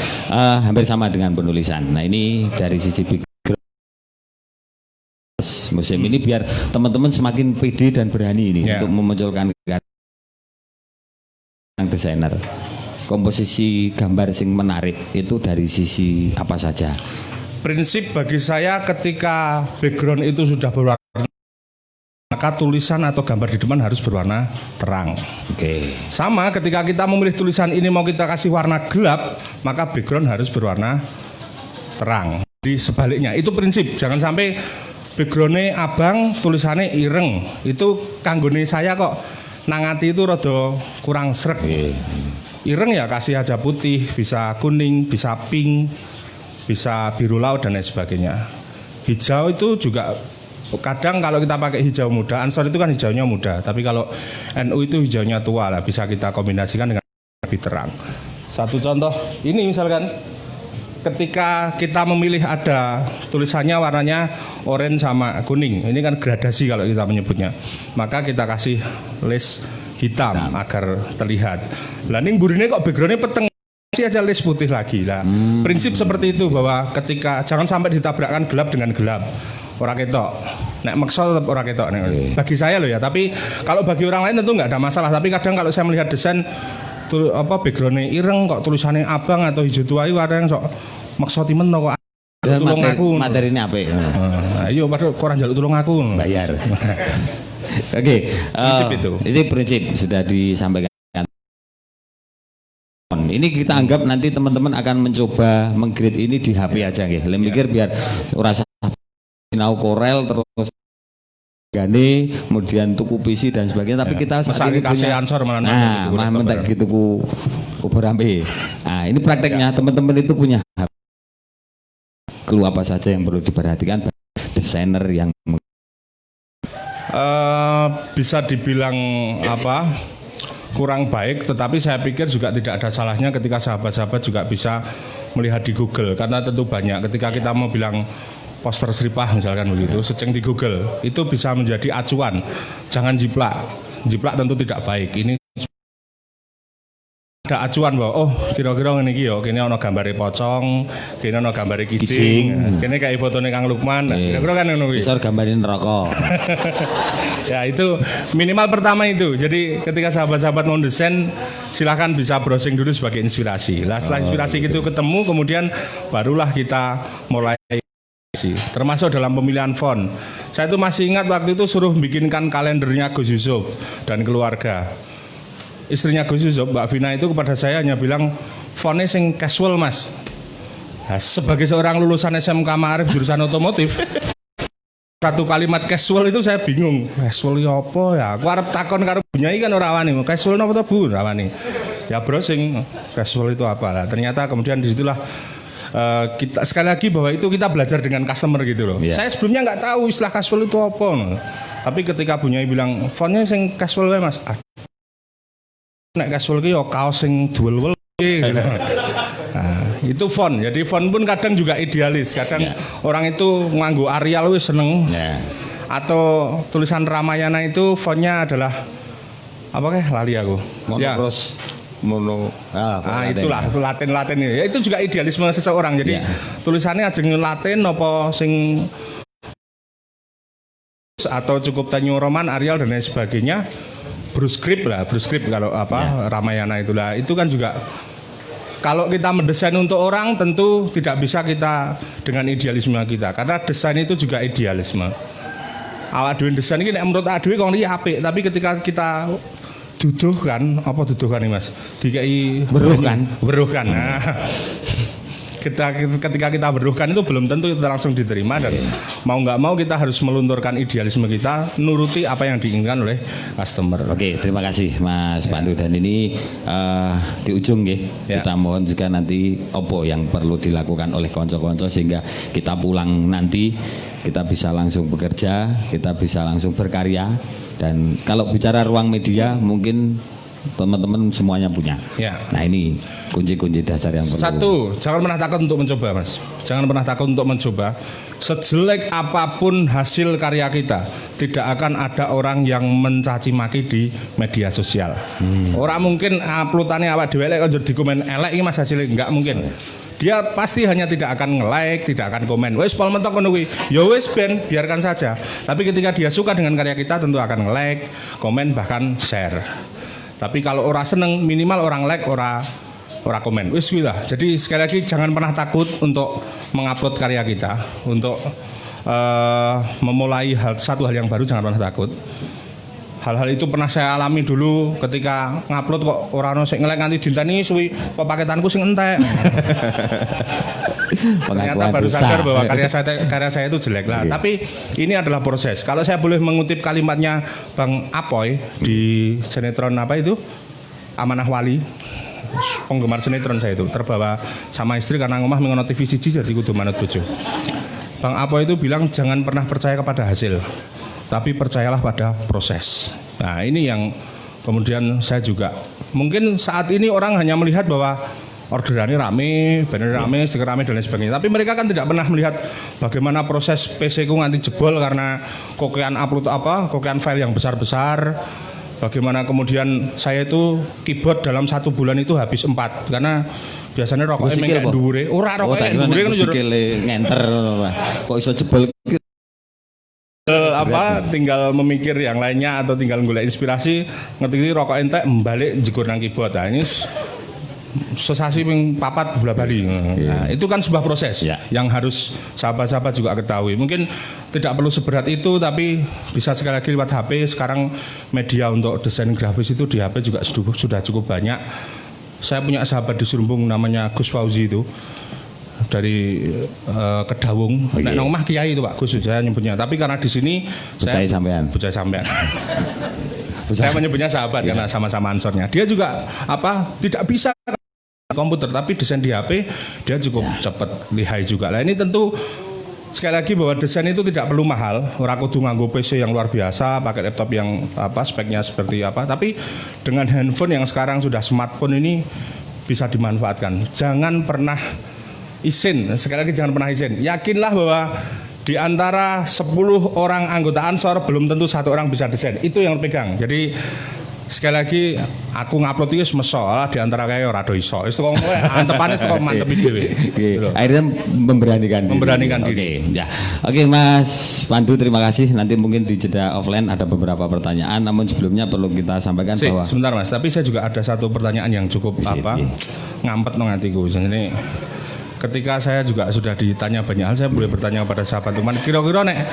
Hampir sama dengan penulisan. Nah, ini dari sisi musim ini biar teman-teman semakin pede dan berani ini untuk memunculkan desainer. Komposisi gambar sing menarik itu dari sisi apa saja? Prinsip bagi saya ketika background itu sudah berwarna, maka tulisan atau gambar di depan harus berwarna terang. Sama ketika kita memilih tulisan ini mau kita kasih warna gelap, maka background harus berwarna terang. Di sebaliknya itu prinsip, jangan sampai backgroundnya abang, tulisannya ireng. Itu kanggone saya kok nangati itu rada kurang srek. Ireng ya kasih aja putih, bisa kuning, bisa pink, bisa biru laut dan lain sebagainya. Hijau itu juga kadang kalau kita pakai hijau muda, Ansor itu kan hijaunya muda, tapi kalau NU itu hijaunya tua lah, bisa kita kombinasikan dengan lebih terang. Satu contoh ini misalkan ketika kita memilih ada tulisannya warnanya oranye sama kuning, ini kan gradasi kalau kita menyebutnya, maka kita kasih list hitam agar terlihat. Lah ning burine kok backgroundnya peteng, kasih aja list putih lagi lah. Prinsip seperti itu bahwa ketika jangan sampai ditabrakkan gelap dengan gelap. Ora ketok. Nek maksa tetap ora ketok. Bagi saya loh ya, tapi kalau bagi orang lain tentu nggak ada masalah. Tapi kadang kalau saya melihat desain backgroundnya ireng kok tulisannya abang atau hijau tua itu ada yang sok maksa timen kok tulung aku materi ini apa ayo padahal korang jaluk tulung aku bayar. Prinsip itu ini prinsip sudah disampaikan. Ini kita anggap nanti teman-teman akan mencoba menggrade ini di HP aja nggih. Lem mikir biar rasa sinau Corel terus gane kemudian tuku PC dan sebagainya, tapi kita saat ini punya Ansor mah mentek gitu ku berambe. Nah, ini prakteknya teman-teman itu punya clue apa saja yang perlu diperhatikan desainer yang bisa dibilang kurang baik, tetapi saya pikir juga tidak ada salahnya ketika sahabat-sahabat juga bisa melihat di Google, karena tentu banyak ketika kita mau bilang poster seripah misalkan begitu, seceng di Google itu bisa menjadi acuan. Jangan jiplak tentu tidak baik. Ini ada acuan bahwa kira-kira ini yo, kini ono gambare pocong, kini ono gambare kijing, kini kayak fotonya Kang Lukman, kira-kira kan ono besar gambarin rokok. Ya itu minimal pertama itu. Jadi ketika sahabat-sahabat mau desain silahkan bisa browsing dulu sebagai inspirasi. Lah setelah inspirasi itu ketemu, kemudian barulah kita mulai. Termasuk dalam pemilihan font. Saya tuh masih ingat waktu itu suruh bikinkan kalendernya Gus Yusuf dan keluarga. Istrinya Gus Yusuf, Mbak Vina itu kepada saya hanya bilang fontnya sing casual mas. Nah, sebagai seorang lulusan SMK Ma'arif jurusan otomotif, satu kalimat casual itu saya bingung. Casual ya apa ya? Aku arep takon karo bunyai kan ora wani. Casual napa to Bu? Ora wani. Ya browsing casual itu apa lah. Ternyata kemudian disitulah kita sekali lagi bahwa itu kita belajar dengan customer gitu loh. Saya sebelumnya nggak tahu istilah casual itu apa. Tapi ketika bunyai bilang fontnya sing casual mas, nek casual ki yo kaos sing duel-wel gitu. Nah, itu font. Jadi font pun kadang juga idealis. Kadang orang itu nganggo Arial wis seneng. Atau tulisan Ramayana itu fontnya adalah apa lali aku. Monokros. Itulah itu Latin ini. Ya, itu juga idealisme seseorang. Jadi tulisannya ajeng Latin apa sing atau cukup Tanjung Roman, Arial dan lain sebagainya. Bruskrip kalau Ramayana itulah. Itu kan juga kalau kita mendesain untuk orang tentu tidak bisa kita dengan idealisme kita. Karena desain itu juga idealisme. Awak dhewe desain iki nek menurut awak dhewe kok iki apik, tapi ketika kita duduhkan ini Mas? Dikai beruhkan. Nah, ketika kita beruhkan itu belum tentu kita langsung diterima dan mau nggak mau kita harus melunturkan idealisme kita, nuruti apa yang diinginkan oleh customer. Oke, terima kasih Mas Pandu dan ini di ujung kita mohon juga nanti opo yang perlu dilakukan oleh konco-konco sehingga kita pulang nanti kita bisa langsung bekerja, kita bisa langsung berkarya dan kalau bicara ruang media mungkin teman-teman semuanya punya. Nah ini kunci-kunci dasar yang perlu. Satu, jangan pernah takut untuk mencoba Mas. Jangan pernah takut untuk mencoba. Sejelek apapun hasil karya kita, tidak akan ada orang yang mencaci maki di media sosial. Orang mungkin uploadannya awak dhewe elek di komen elek iki Mas hasilnya enggak mungkin. Dia pasti hanya tidak akan nge-like, tidak akan komen. Wes pol mentok ngono kuwi. Ya wes ben, biarkan saja. Tapi ketika dia suka dengan karya kita tentu akan nge-like, komen bahkan share. Tapi kalau orang seneng minimal orang like, orang komen. Wis kuwi lah. Jadi sekali lagi jangan pernah takut untuk mengupload karya kita, untuk memulai satu hal yang baru jangan pernah takut. Hal-hal itu pernah saya alami dulu ketika ngupload kok orang sing nge-like nganti dinteni suwi paketanku sing entek. Ternyata baru sadar bahwa karya saya itu jelek lah. Tapi ini adalah proses. Kalau saya boleh mengutip kalimatnya Bang Apoy di sinetron apa itu Amanah Wali, penggemar sinetron saya itu terbawa sama istri karena ngomah mengono TV siji jadi kudu manut bojo. Bang Apoy itu bilang jangan pernah percaya kepada hasil, tapi percayalah pada proses. Nah ini yang kemudian saya juga mungkin saat ini orang hanya melihat bahwa orderannya rame, banner rame, stiker rame dan lain sebagainya. Tapi mereka kan tidak pernah melihat bagaimana proses PC ku nganti jebol karena kokean upload kokean file yang besar-besar. Bagaimana kemudian saya itu keyboard dalam 1 bulan itu habis 4 karena biasanya rokoknya mengek dhuwure. Ora rokoknya dhuwure kan ngenter kok iso jebol tinggal memikir yang lainnya atau tinggal golek inspirasi ngerti rokok entek balik jegur nang keyboard. Nah, ini sesasi ping 4 bola bali. Nah, itu kan sebuah proses yang harus sahabat-sahabat juga ketahui. Mungkin tidak perlu seberat itu tapi bisa sekali lagi lewat HP. Sekarang media untuk desain grafis itu di HP juga sudah cukup banyak. Saya punya sahabat di Surumbung namanya Gus Fauzi itu dari Kedawung. Nek nang omah kiai itu Pak Gus saya nyebutnya. Tapi karena di sini Bucai sampean. Saya menyebutnya sahabat karena sama-sama ansornya. Dia juga tidak bisa komputer tapi desain di HP dia cukup cepat, lihai juga. Lah ini tentu sekali lagi bahwa desain itu tidak perlu mahal. Ora kudu nganggo PC yang luar biasa, pakai laptop yang speknya seperti apa, tapi dengan handphone yang sekarang sudah smartphone ini bisa dimanfaatkan. Jangan pernah izin, sekali lagi jangan pernah izin. Yakinlah bahwa di antara 10 orang anggota Ansor belum tentu 1 orang bisa desain. Itu yang pegang. Jadi sekali lagi aku ngupload itu meso di antara kayak ora do iso. Itu kok antepane kok mantepi dhewe. Akhirnya memberanikan diri. Oke Mas Pandu terima kasih. Nanti mungkin di jeda offline ada beberapa pertanyaan namun sebelumnya perlu kita sampaikan bahwa sebentar Mas, tapi saya juga ada satu pertanyaan yang cukup ngampet nang atiku. Jadi ketika saya juga sudah ditanya banyak hal, saya boleh bertanya kepada sahabat teman. Kira-kira nek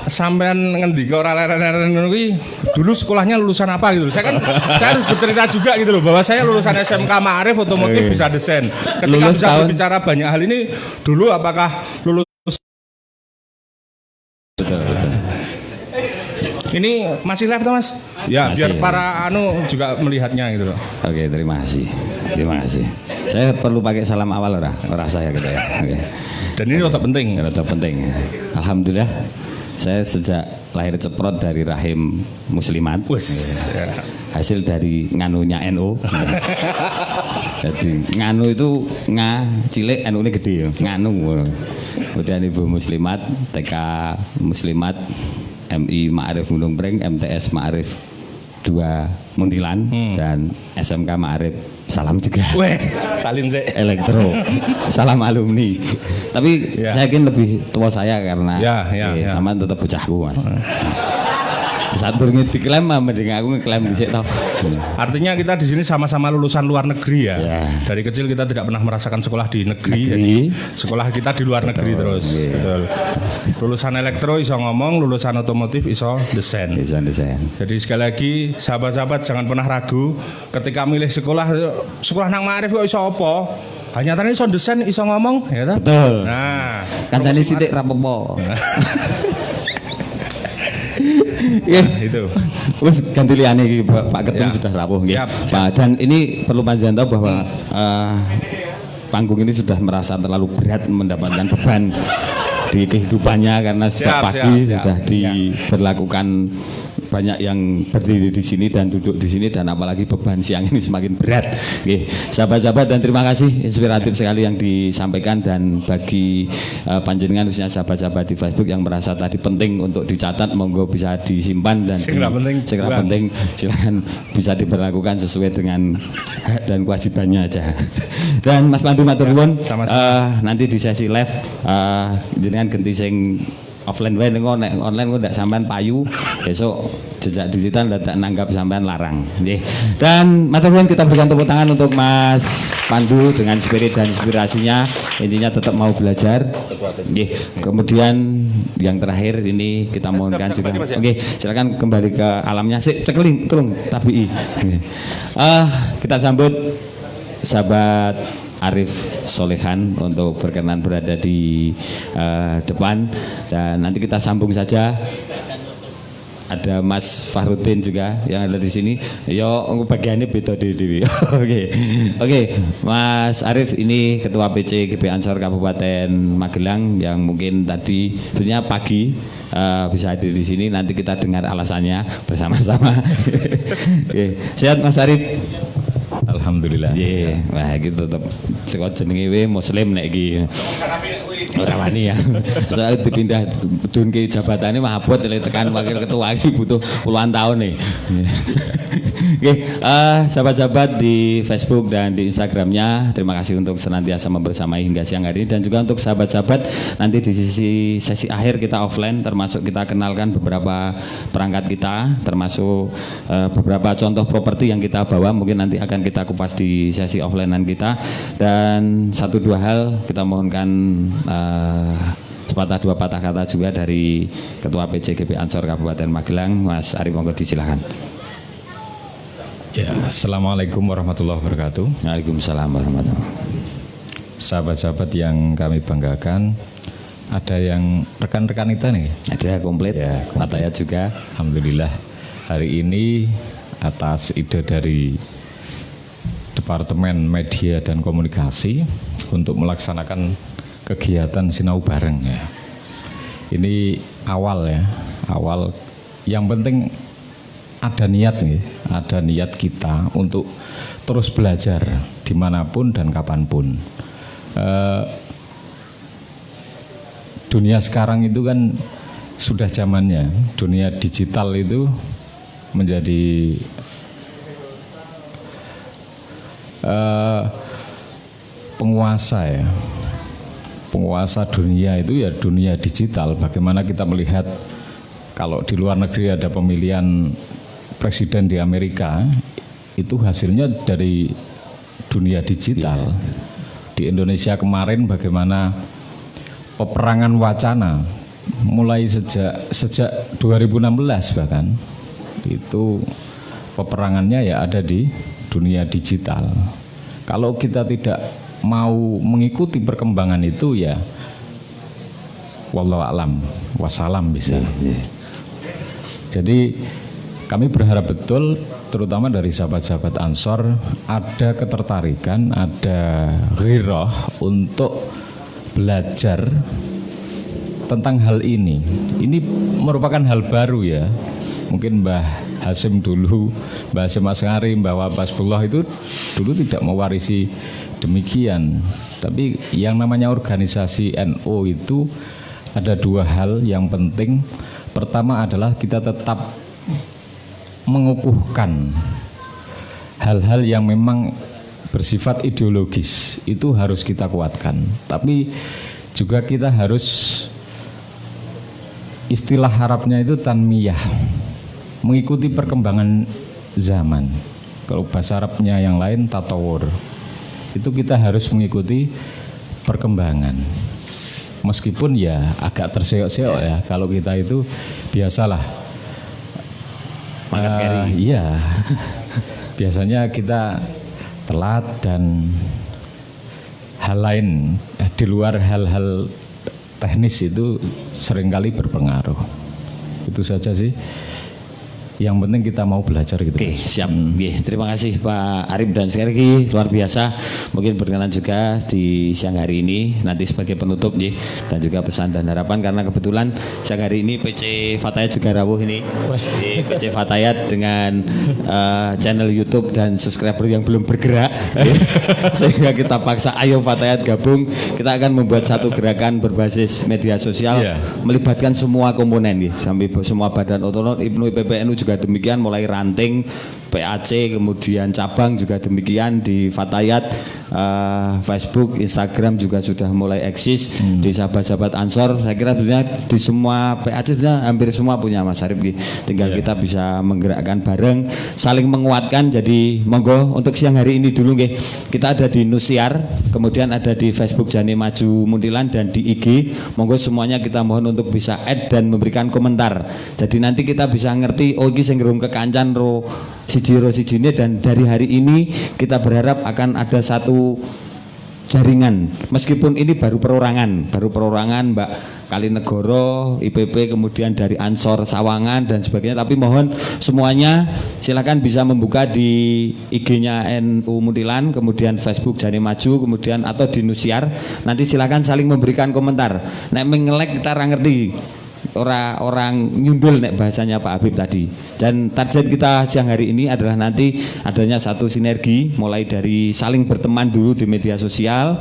sampean ngendika ora leren-leren ngono kuwi, dulu sekolahnya lulusan apa gitu. Saya harus bercerita juga gitu loh bahwa saya lulusan SMK Ma'arif otomotif bisa desain. Ketika bisa berbicara banyak hal ini, dulu apakah lulus Ini masih live toh Mas? Ya, masih, biar para juga melihatnya gitu loh. Oke, terima kasih. Terima kasih. Saya perlu pakai salam awal ora saya gitu ya. Oke. Dan ini rada penting. Rada penting. Alhamdulillah Saya sejak lahir ceprot dari rahim muslimat. Ya. Hasil dari nganunya NU. Jadi nganu itu cilik, NU ini gede ya. Nganu. Kemudian ibu muslimat, TK muslimat, MI Ma'arif Gunung Breng, MTS Ma'arif 2 Muntilan dan SMK Ma'arif Salam juga. Weh, salim sih. Elektro. Salam alumni. Tapi saya yakin lebih tua saya karena sama tetap bocahku, Mas. Saat durunge diklaim mending aku ngeklaim dhisik toh. Artinya kita di sini sama-sama lulusan luar negeri ya. Dari kecil kita tidak pernah merasakan sekolah di negeri. Jadi sekolah kita di luar negeri terus. Betul. Lulusan elektro iso ngomong, lulusan otomotif iso desain. Jadi sekali lagi sahabat-sahabat jangan pernah ragu ketika milih sekolah nang Ma'arif kok iso apa? Hanya tadi iso desain, iso ngomong, ya toh? Betul. Nah, kancane sithik rapopo. Itu. Ganti liane iki Pak Ketum sudah rapuh nggih. Dan ini perlu panjenengan tahu bahwa panggung ini sudah merasa terlalu berat mendapatkan beban di kehidupannya karena sejak pagi sudah diberlakukan banyak yang berdiri di sini dan duduk di sini dan apalagi beban siang ini semakin berat. Oke, sahabat-sahabat dan terima kasih inspiratif sekali yang disampaikan dan bagi panjenengan khususnya sahabat-sahabat di Facebook yang merasa tadi penting untuk dicatat monggo bisa disimpan dan segera penting silakan bisa diberlakukan sesuai dengan hak dan kewajibannya aja. Dan Mas Pandu matur nuwun nanti di sesi live jenengan genti sing offline wae nek online kok ndak sampean payu besok jejak digital ndak nanggap sampean larang nggih. Dan matur nuwun kita berikan tepuk tangan untuk Mas Pandu dengan spirit dan inspirasinya intinya tetap mau belajar nggih. Kemudian yang terakhir ini kita mohonkan juga oke silakan kembali ke alamnya sik cekeling tolong tabii. Kita sambut sahabat Arif Solehan untuk berkenan berada di depan dan nanti kita sambung saja. Ada Mas Fahrudin juga yang ada di sini. Yo bagiannya beda dewi. Oke, Mas Arif ini Ketua PC GP Ansor Kabupaten Magelang yang mungkin tadi sebenarnya pagi bisa hadir di sini. Nanti kita dengar alasannya bersama-sama. Sehat Mas Arif? Alhamdulillah. Wah gitu tetep saka jenenge we muslim nek iki. Ora wani ya. Soale dipindah dunke jabatane mah abot tekan wakil ketua iki butuh puluhan tahun nih. Oke, sahabat-sahabat di Facebook dan di Instagramnya, terima kasih untuk senantiasa membersamai hingga siang hari ini dan juga untuk sahabat-sahabat nanti di sesi akhir kita offline termasuk kita kenalkan beberapa perangkat kita termasuk beberapa contoh properti yang kita bawa mungkin nanti akan kita kupas di sesi offline-an kita dan 1-2 hal kita mohonkan sepatah dua patah kata juga dari Ketua PC GP Ansor Kabupaten Magelang Mas Arif monggo disilakan. Ya, Assalamualaikum warahmatullahi wabarakatuh. Waalaikumsalam warahmatullahi wabarakatuh. Sahabat-sahabat yang kami banggakan, ada yang rekan-rekan kita nih. Ada komplit. Ya, Fatayat juga. Alhamdulillah. Hari ini atas ide dari Departemen Media dan Komunikasi untuk melaksanakan kegiatan sinau bareng ya. Ini awal ya, awal. Yang penting ada niat nih, ada niat kita untuk terus belajar dimanapun dan kapanpun. Dunia sekarang itu kan sudah zamannya, dunia digital itu menjadi penguasa ya, penguasa dunia itu ya dunia digital. Bagaimana kita melihat kalau di luar negeri ada pemilihan presiden di Amerika itu hasilnya dari dunia digital. Di Indonesia kemarin bagaimana peperangan wacana mulai sejak 2016 bahkan itu peperangannya ya ada di dunia digital. Kalau kita tidak mau mengikuti perkembangan itu ya wallahu a'lam wassalam bisa. Jadi kami berharap betul terutama dari sahabat-sahabat Ansor ada ketertarikan, ada ghirah untuk belajar tentang hal ini merupakan hal baru ya. Mungkin Mbah Hasim dulu, Mbah Hasim Asy'ari, Mbah Wabasbullah itu dulu tidak mewarisi demikian. Tapi yang namanya organisasi NU itu ada dua hal yang penting. Pertama adalah kita tetap mengukuhkan hal-hal yang memang bersifat ideologis, itu harus kita kuatkan. Tapi juga kita harus, istilah Arabnya itu tanmiyah, mengikuti perkembangan zaman. Kalau bahasa Arabnya yang lain tatawur. Itu kita harus mengikuti perkembangan. Meskipun ya agak terseok-seok ya, kalau kita itu biasalah. Iya. Biasanya kita telat dan hal lain di luar hal-hal teknis itu seringkali berpengaruh. Itu saja sih. Yang penting kita mau belajar gitu. Oke, siap. Terima kasih Pak Arif, dan sekali lagi luar biasa. Mungkin berkenan juga di siang hari ini nanti sebagai penutup dan juga pesan dan harapan, karena kebetulan siang hari ini PC Fatayat juga rawuh ini. Di PC Fatayat dengan channel YouTube dan subscriber yang belum bergerak, sehingga kita paksa ayo Fatayat gabung. Kita akan membuat satu gerakan berbasis media sosial, melibatkan semua komponen sampai semua badan otonom. IPNUI PPNU juga demikian, mulai ranting, PAC, kemudian cabang juga demikian di Fatayat, Facebook, Instagram juga sudah mulai eksis di sahabat-sahabat Ansor. Saya kira sebenarnya di semua PAC sebenarnya hampir semua punya Mas Arif, tinggal kita bisa menggerakkan bareng, saling menguatkan. Jadi monggo untuk siang hari ini dulu kita ada di Nusiar, kemudian ada di Facebook Jani Maju Muntilan, dan di IG. Monggo semuanya kita mohon untuk bisa add dan memberikan komentar. Jadi nanti kita bisa ngerti oh iki sing ngerung kekancan ro siji-sijine, dan dari hari ini kita berharap akan ada satu jaringan, meskipun ini baru perorangan Mbak Kalinegoro, IPP, kemudian dari Ansor Sawangan dan sebagainya, tapi mohon semuanya silakan bisa membuka di IG-nya NU Muntilan, kemudian Facebook Jani Maju, kemudian atau di Nusiar. Nanti silakan saling memberikan komentar. Nek mengelek kita ngerti, orang nyundul nek bahasanya Pak Habib tadi. Dan target kita siang hari ini adalah nanti adanya satu sinergi, mulai dari saling berteman dulu di media sosial,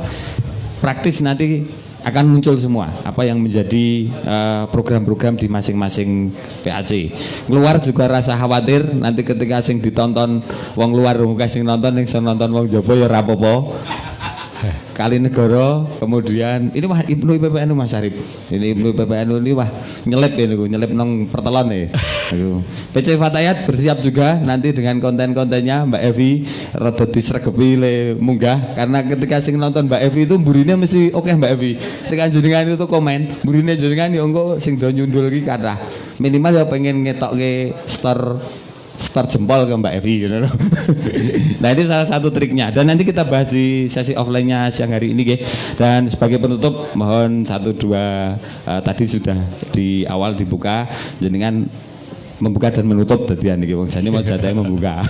praktis nanti akan muncul semua apa yang menjadi program-program di masing-masing PAC. Keluar juga rasa khawatir nanti ketika sing ditonton wong luar, sing nonton yang nonton wong jaba ya rapopo. Kalinegoro, kemudian ini wah IPNUI PPNU Mas Arif. Ini IPNUI PPNU ini wah nyelip nong pertelon nih. PC Fatayat bersiap juga nanti dengan konten-kontennya. Mbak Evi rada disregepi le munggah, karena ketika sing nonton Mbak Evi itu burine mesti oke Mbak Evi. Ketika jenengan itu komen, burine jenengan ya engko sing do nyundul iki kathah. Minimal ya pengen ngetokke store jempol ke Mbak Evi gitu. Nah ini salah satu triknya, dan nanti kita bahas di sesi offline-nya siang hari ini Dan sebagai penutup mohon 1-2 tadi sudah di awal dibuka, jenengan membuka dan menutup tadian niki wong jane mau jatah membuka.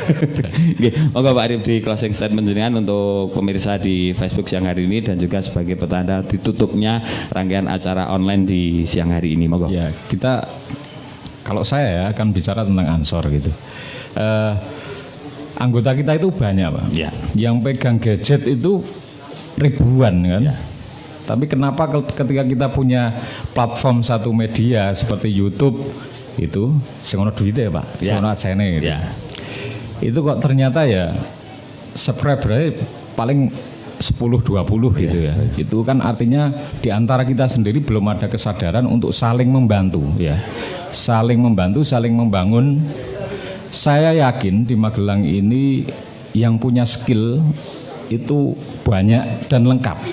Nggih, monggo Pak Arif di closing statement jenengan untuk pemirsa di Facebook siang hari ini, dan juga sebagai petanda ditutupnya rangkaian acara online di siang hari ini. Monggo. Ya, kita kalau saya ya akan bicara tentang Ansor gitu. Anggota kita itu banyak Pak. Ya. Yang pegang gadget itu ribuan kan. Ya. Tapi kenapa ketika kita punya platform satu media seperti YouTube itu sengono duitnya Pak, sengono adsene gitu. Ya. Itu kok ternyata ya subscriber paling 10-20 gitu ya. Itu kan artinya di antara kita sendiri belum ada kesadaran untuk saling membantu ya. Saling membantu, saling membangun. Saya yakin di Magelang ini yang punya skill itu banyak dan lengkap.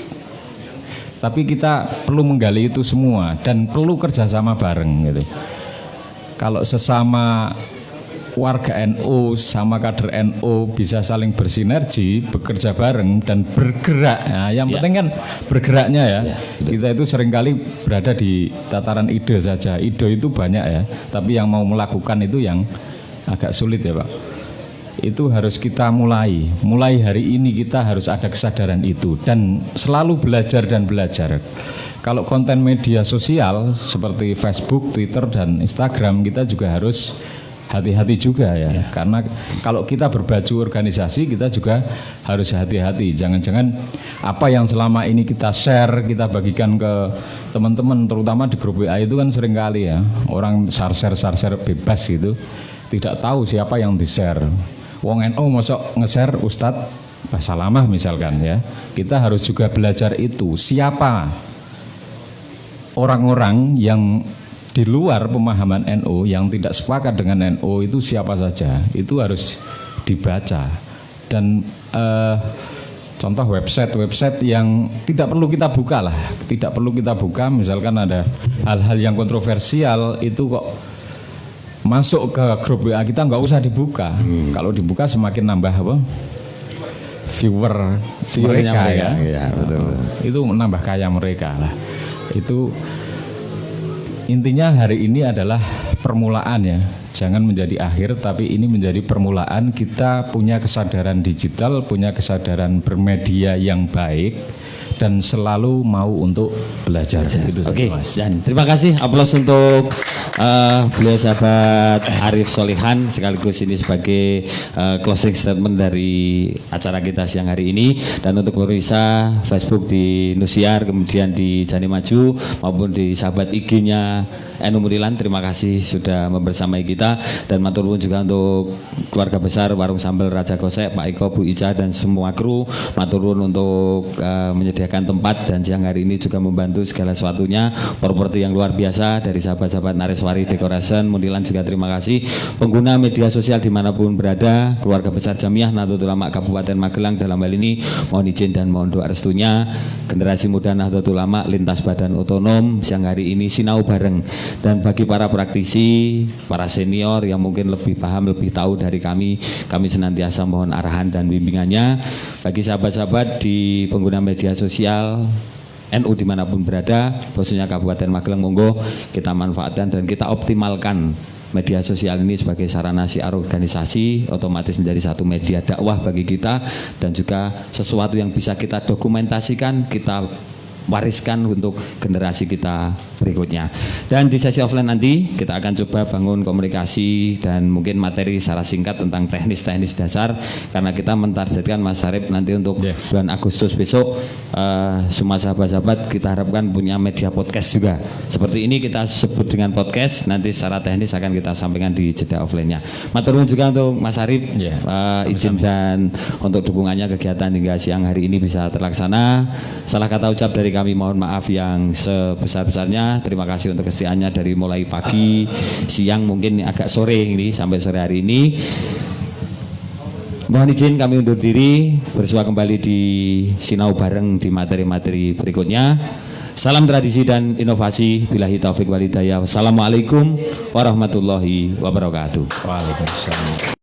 Tapi kita perlu menggali itu semua dan perlu kerjasama bareng gitu. Kalau sesama warga NU sama kader NU bisa saling bersinergi, bekerja bareng dan bergerak. Nah, yang penting kan bergeraknya ya. Kita itu seringkali berada di tataran ide saja. Ide itu banyak ya, tapi yang mau melakukan itu yang agak sulit ya Pak. Itu harus kita mulai hari ini kita harus ada kesadaran itu dan selalu belajar dan belajar. kalau konten media sosial seperti Facebook, Twitter, dan Instagram kita juga harus hati-hati juga ya. Karena kalau kita berbaju organisasi kita juga harus hati-hati. Jangan-jangan apa yang selama ini kita share, kita bagikan ke teman-teman, terutama di grup WA itu kan sering kali ya orang share bebas gitu, tidak tahu siapa yang di-share. Wong NU mosok nge-share Ustadz Basalamah misalkan ya. Kita harus juga belajar itu, siapa orang-orang yang di luar pemahaman NU yang tidak sepakat dengan NU itu siapa saja, itu harus dibaca. Dan contoh website yang tidak perlu kita buka lah, tidak perlu kita buka, misalkan ada hal-hal yang kontroversial itu kok masuk ke grup WA kita, nggak usah dibuka. Kalau dibuka semakin nambah apa? Viewer mereka ya, betul. Itu menambah kaya mereka lah. Itu intinya hari ini adalah permulaan ya, jangan menjadi akhir, tapi ini menjadi permulaan. Kita punya kesadaran digital, punya kesadaran bermedia yang baik, dan selalu mau untuk belajar. Oke, dan terima kasih, aplaus untuk beliau sahabat Arif Solihan, sekaligus ini sebagai closing statement dari acara kita siang hari ini. Dan untuk pemirsa Facebook di Nusiar, kemudian di Jani Maju maupun di sahabat IG-nya NU Murilan, terima kasih sudah membersamai kita. Dan matur nuwun juga untuk keluarga besar Warung Sambal Raja Gosek, Pak Iko, Bu Ica, dan semua kru. Matur nuwun untuk menyediakan tempat, dan siang hari ini juga membantu segala sesuatunya, properti yang luar biasa dari sahabat-sahabat Nareswari Decoration. Murilan juga terima kasih. Pengguna media sosial dimanapun berada, keluarga besar Jamiah Nahdlatul Ulama Kabupaten Magelang dalam hal ini mohon izin dan mohon doa restunya. Generasi muda Nahdlatul Ulama lintas badan otonom siang hari ini sinau bareng. Dan bagi para praktisi, para senior yang mungkin lebih paham, lebih tahu dari kami senantiasa mohon arahan dan bimbingannya. Bagi sahabat-sahabat di pengguna media sosial NU dimanapun berada, khususnya Kabupaten Magelang, monggo kita manfaatkan dan kita optimalkan media sosial ini sebagai sarana siar organisasi, otomatis menjadi satu media dakwah bagi kita, dan juga sesuatu yang bisa kita dokumentasikan, kita wariskan untuk generasi kita berikutnya. Dan di sesi offline nanti kita akan coba bangun komunikasi dan mungkin materi secara singkat tentang teknis-teknis dasar, karena kita mentargetkan Mas Arif nanti untuk bulan Agustus besok semua sahabat-sahabat kita harapkan punya media podcast juga. Seperti ini kita sebut dengan podcast, nanti secara teknis akan kita sampaikan di jeda offline-nya. Matur nuwun juga untuk Mas Arif izin dan untuk dukungannya kegiatan hingga siang hari ini bisa terlaksana. Salah kata ucap dari kami mohon maaf yang sebesar-besarnya. Terima kasih untuk kesetiaannya dari mulai pagi, siang, mungkin agak sore ini sampai sore hari ini. Mohon izin kami undur diri, bersua kembali di sinau bareng di materi-materi berikutnya. Salam tradisi dan inovasi, billahi taufik wal hidayah. Wassalamualaikum warahmatullahi wabarakatuh. Waalaikumsalam.